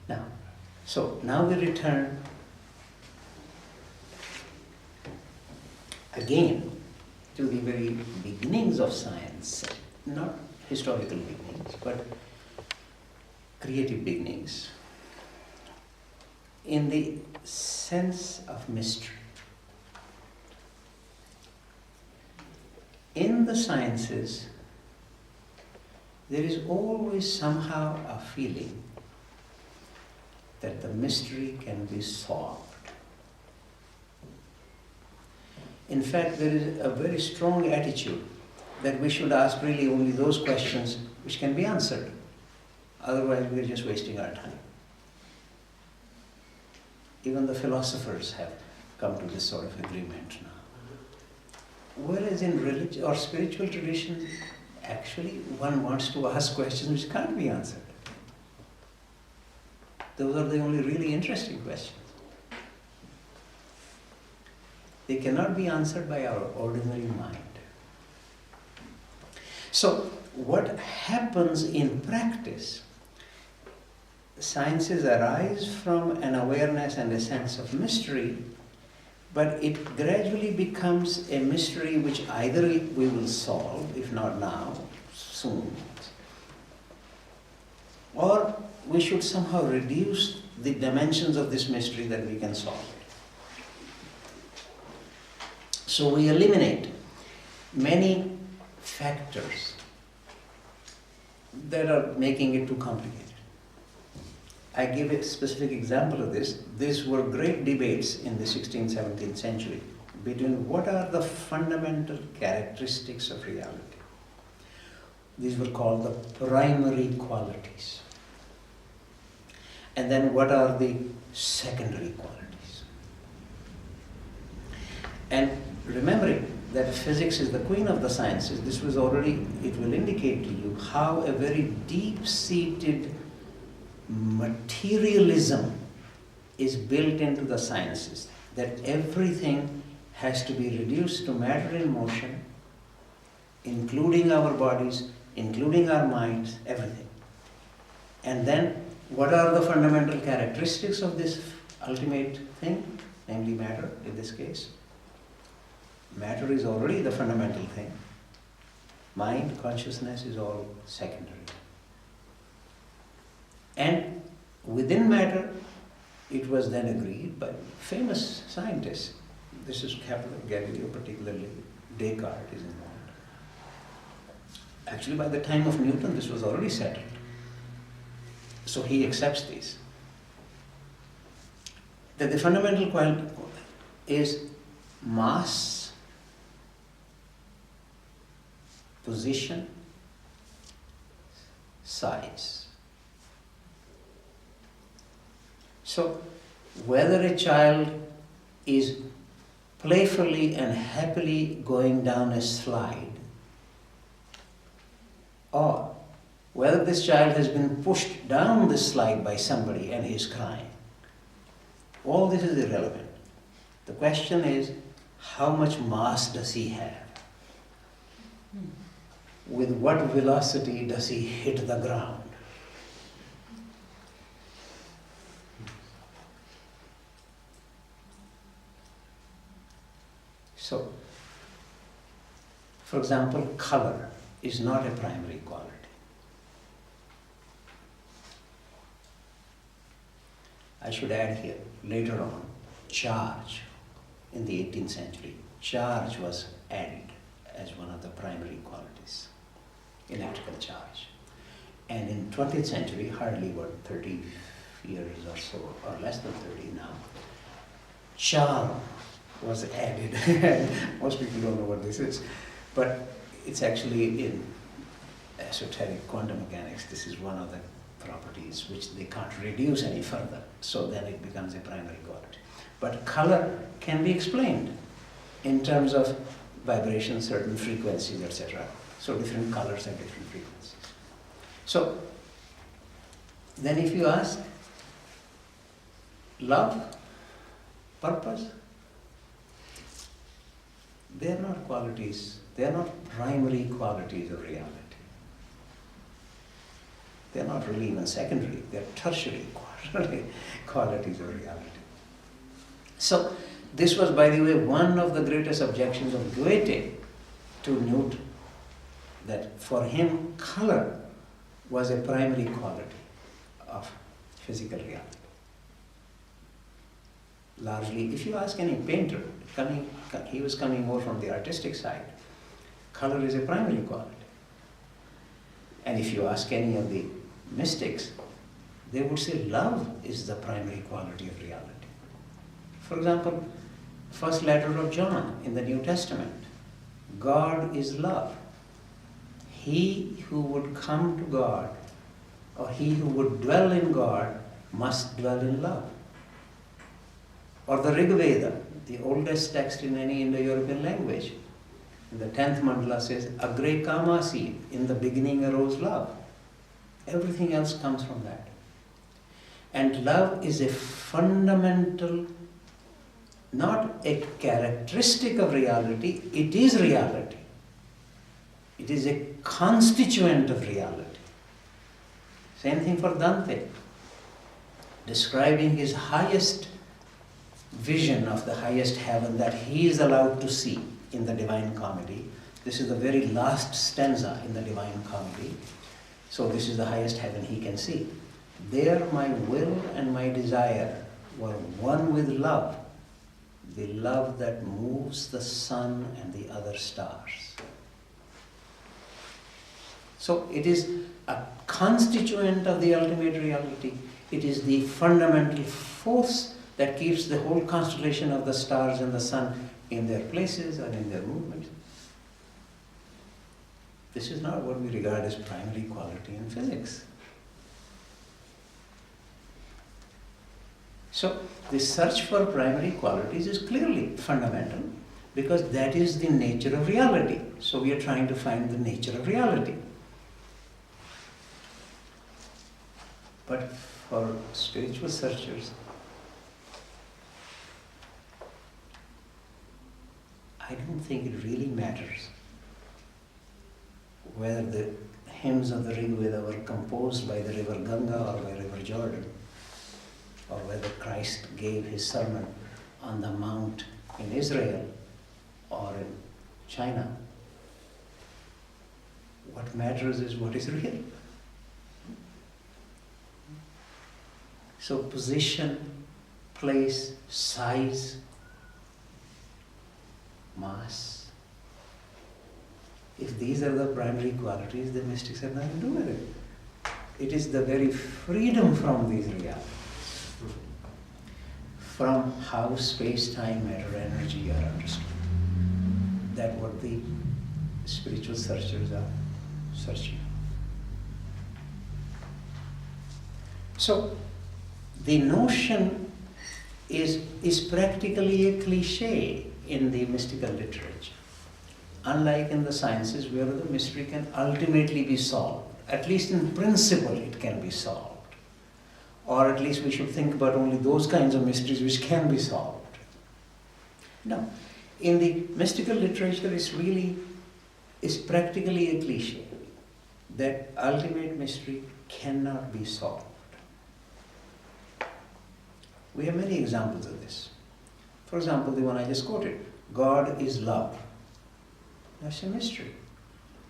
this. Now we return again to the very beginnings of science, not historical beginnings, but creative beginnings, in the sense of mystery. In the sciences, there is always somehow a feeling that the mystery can be solved. In fact, there is a very strong attitude that we should ask really only those questions which can be answered. Otherwise, we are just wasting our time. Even the philosophers have come to this sort of agreement now. Whereas in religion or spiritual tradition, actually one wants to ask questions which can't be answered. Those are the only really interesting questions. They cannot be answered by our ordinary mind. So, what happens in practice? Sciences arise from an awareness and a sense of mystery, but it gradually becomes a mystery which either we will solve, if not now, soon, or we should somehow reduce the dimensions of this mystery that we can solve it. So we eliminate many factors that are making it too complicated. I give a specific example of this. These were great debates in the 16th, 17th century between what are the fundamental characteristics of reality. These were called the primary qualities. And then what are the secondary qualities? And remembering that physics is the queen of the sciences, this was already, it will indicate to you how a very deep-seated materialism is built into the sciences, that everything has to be reduced to matter in motion, including our bodies, including our minds, everything. And then What are the fundamental characteristics of this ultimate thing, namely matter in this case? Matter is already the fundamental thing. Mind, consciousness is all secondary. And within matter, it was then agreed by famous scientists. This is Galileo particularly, Descartes is involved. Actually, by the time of Newton, this was already settled. So he accepts this. That the fundamental quality is mass, position, size. So, whether a child is playfully and happily going down a slide, or whether this child has been pushed down the slide by somebody and is crying, all this is irrelevant. The question is, how much mass does he have? With what velocity does he hit the ground? So, for example, color is not a primary quality. I should add here, later on, charge. In the 18th century, charge was added as one of the primary qualities, electrical charge. And in 20th century, hardly 30 years or so, or less than 30 now, charm was added. Most people don't know what this is, but it's actually in esoteric quantum mechanics. This is one of the properties which they can't reduce any further, so then it becomes a primary quality. But color can be explained in terms of vibration, certain frequencies, etc. So different colors have different frequencies. So then if you ask, love, purpose, they are not qualities, they are not primary qualities of reality. They are not really even secondary, they are tertiary qualities of reality. So this was, by the way, one of the greatest objections of Goethe to Newton, that for him color was a primary quality of physical reality. Largely, if you ask any painter, he was coming more from the artistic side, color is a primary quality. And if you ask any of the mystics, they would say love is the primary quality of reality. For example, first letter of John in the New Testament, God is love. He who would come to God, or he who would dwell in God, must dwell in love. Or the Rig Veda, the oldest text in any Indo-European language, in the 10th mandala says, Agre Kamasi, in the beginning arose love. Everything else comes from that. And love is a fundamental, not a characteristic of reality, it is reality. It is a constituent of reality. Same thing for Dante, describing his highest vision of the highest heaven that he is allowed to see in the Divine Comedy. This is the very last stanza in the Divine Comedy. So this is the highest heaven he can see. There my will and my desire were one with love, the love that moves the sun and the other stars. So it is a constituent of the ultimate reality. It is the fundamental force that keeps the whole constellation of the stars and the sun in their places and in their movements. This is not what we regard as primary quality in physics. So the search for primary qualities is clearly fundamental because that is the nature of reality. So we are trying to find the nature of reality. But for spiritual searchers, I don't think it really matters whether the hymns of the Rig Veda were composed by the river Ganga or by river Jordan, or whether Christ gave his sermon on the mount in Israel or in China. What matters is what is real. So position, place, size, mass. If these are the primary qualities, the mystics have nothing to do with it. It is the very freedom from these realities, from how space, time, matter, energy are understood, that what the spiritual searchers are searching. So, the notion is practically a cliche in the mystical literature. Unlike in the sciences where the mystery can ultimately be solved. At least in principle it can be solved. Or at least we should think about only those kinds of mysteries which can be solved. No. In the mystical literature it's practically a cliche that ultimate mystery cannot be solved. We have many examples of this. For example, the one I just quoted, God is love. That's a mystery.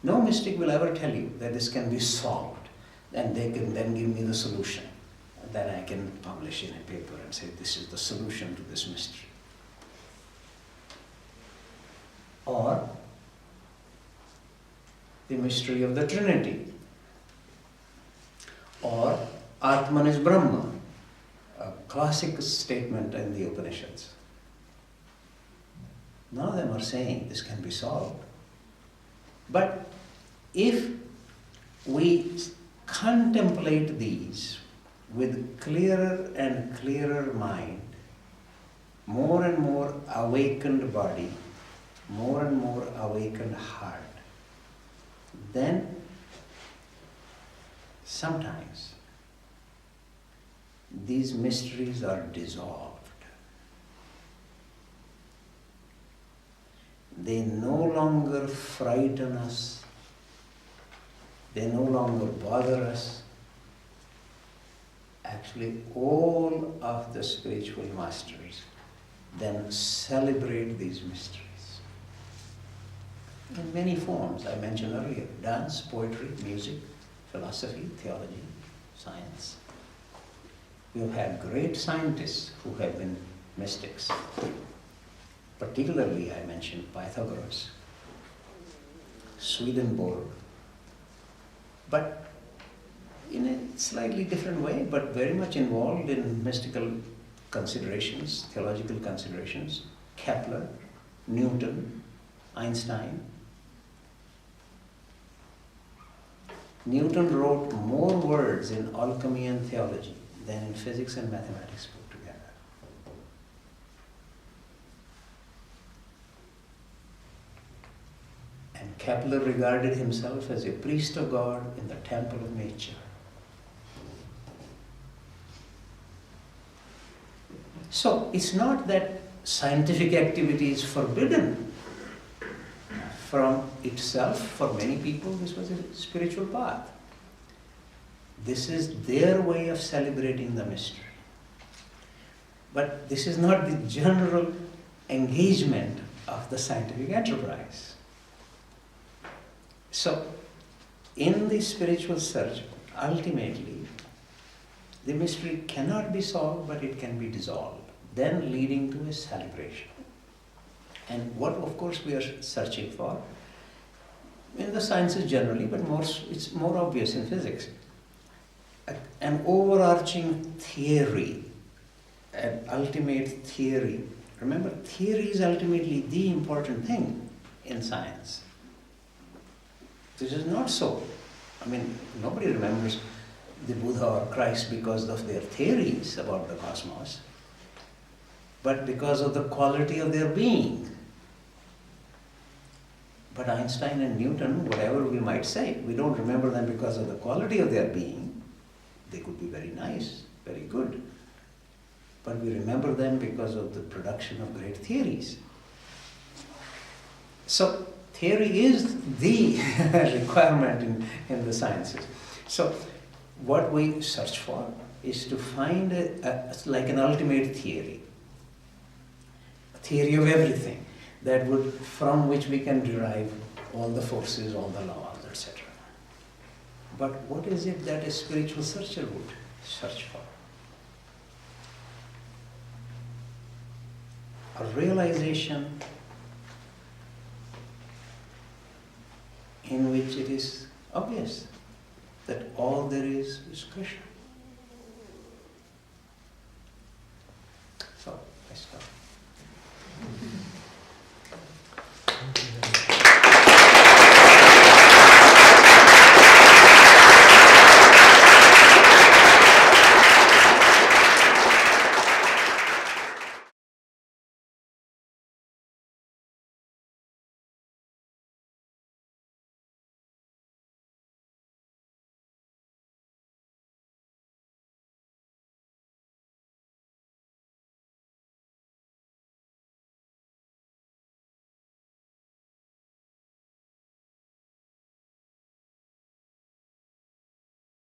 No mystic will ever tell you that this can be solved, and they can then give me the solution that I can publish in a paper and say this is the solution to this mystery. Or the mystery of the Trinity, or Atman is Brahma, a classic statement in the Upanishads. None of them are saying this can be solved. But if we contemplate these with clearer and clearer mind, more and more awakened body, more and more awakened heart, then sometimes these mysteries are dissolved. They no longer frighten us. They no longer bother us. Actually, all of the spiritual masters then celebrate these mysteries. In many forms, I mentioned earlier, dance, poetry, music, philosophy, theology, science. We have had great scientists who have been mystics. Particularly, I mentioned Pythagoras, Swedenborg, but in a slightly different way, but very much involved in mystical considerations, theological considerations. Kepler, Newton, Einstein. Newton wrote more words in alchemy and theology than in physics and mathematics put together. And Kepler regarded himself as a priest of God in the temple of nature. So it's not that scientific activity is forbidden from itself. For many people, this was a spiritual path. This is their way of celebrating the mystery. But this is not the general engagement of the scientific enterprise. So, in the spiritual search, ultimately, the mystery cannot be solved, but it can be dissolved, then leading to a celebration. And what, of course, we are searching for, in the sciences generally, but it's more obvious in physics, an overarching theory, an ultimate theory. Remember, theory is ultimately the important thing in science. This is not so. I mean, nobody remembers the Buddha or Christ because of their theories about the cosmos, but because of the quality of their being. But Einstein and Newton, whatever we might say, we don't remember them because of the quality of their being. They could be very nice, very good. But we remember them because of the production of great theories. So, Theory is the requirement in the sciences. So what we search for is to find like an ultimate theory, a theory of everything from which we can derive all the forces, all the laws, etc. But what is it that a spiritual searcher would search for? A realization in which it is obvious that all there is Krishna.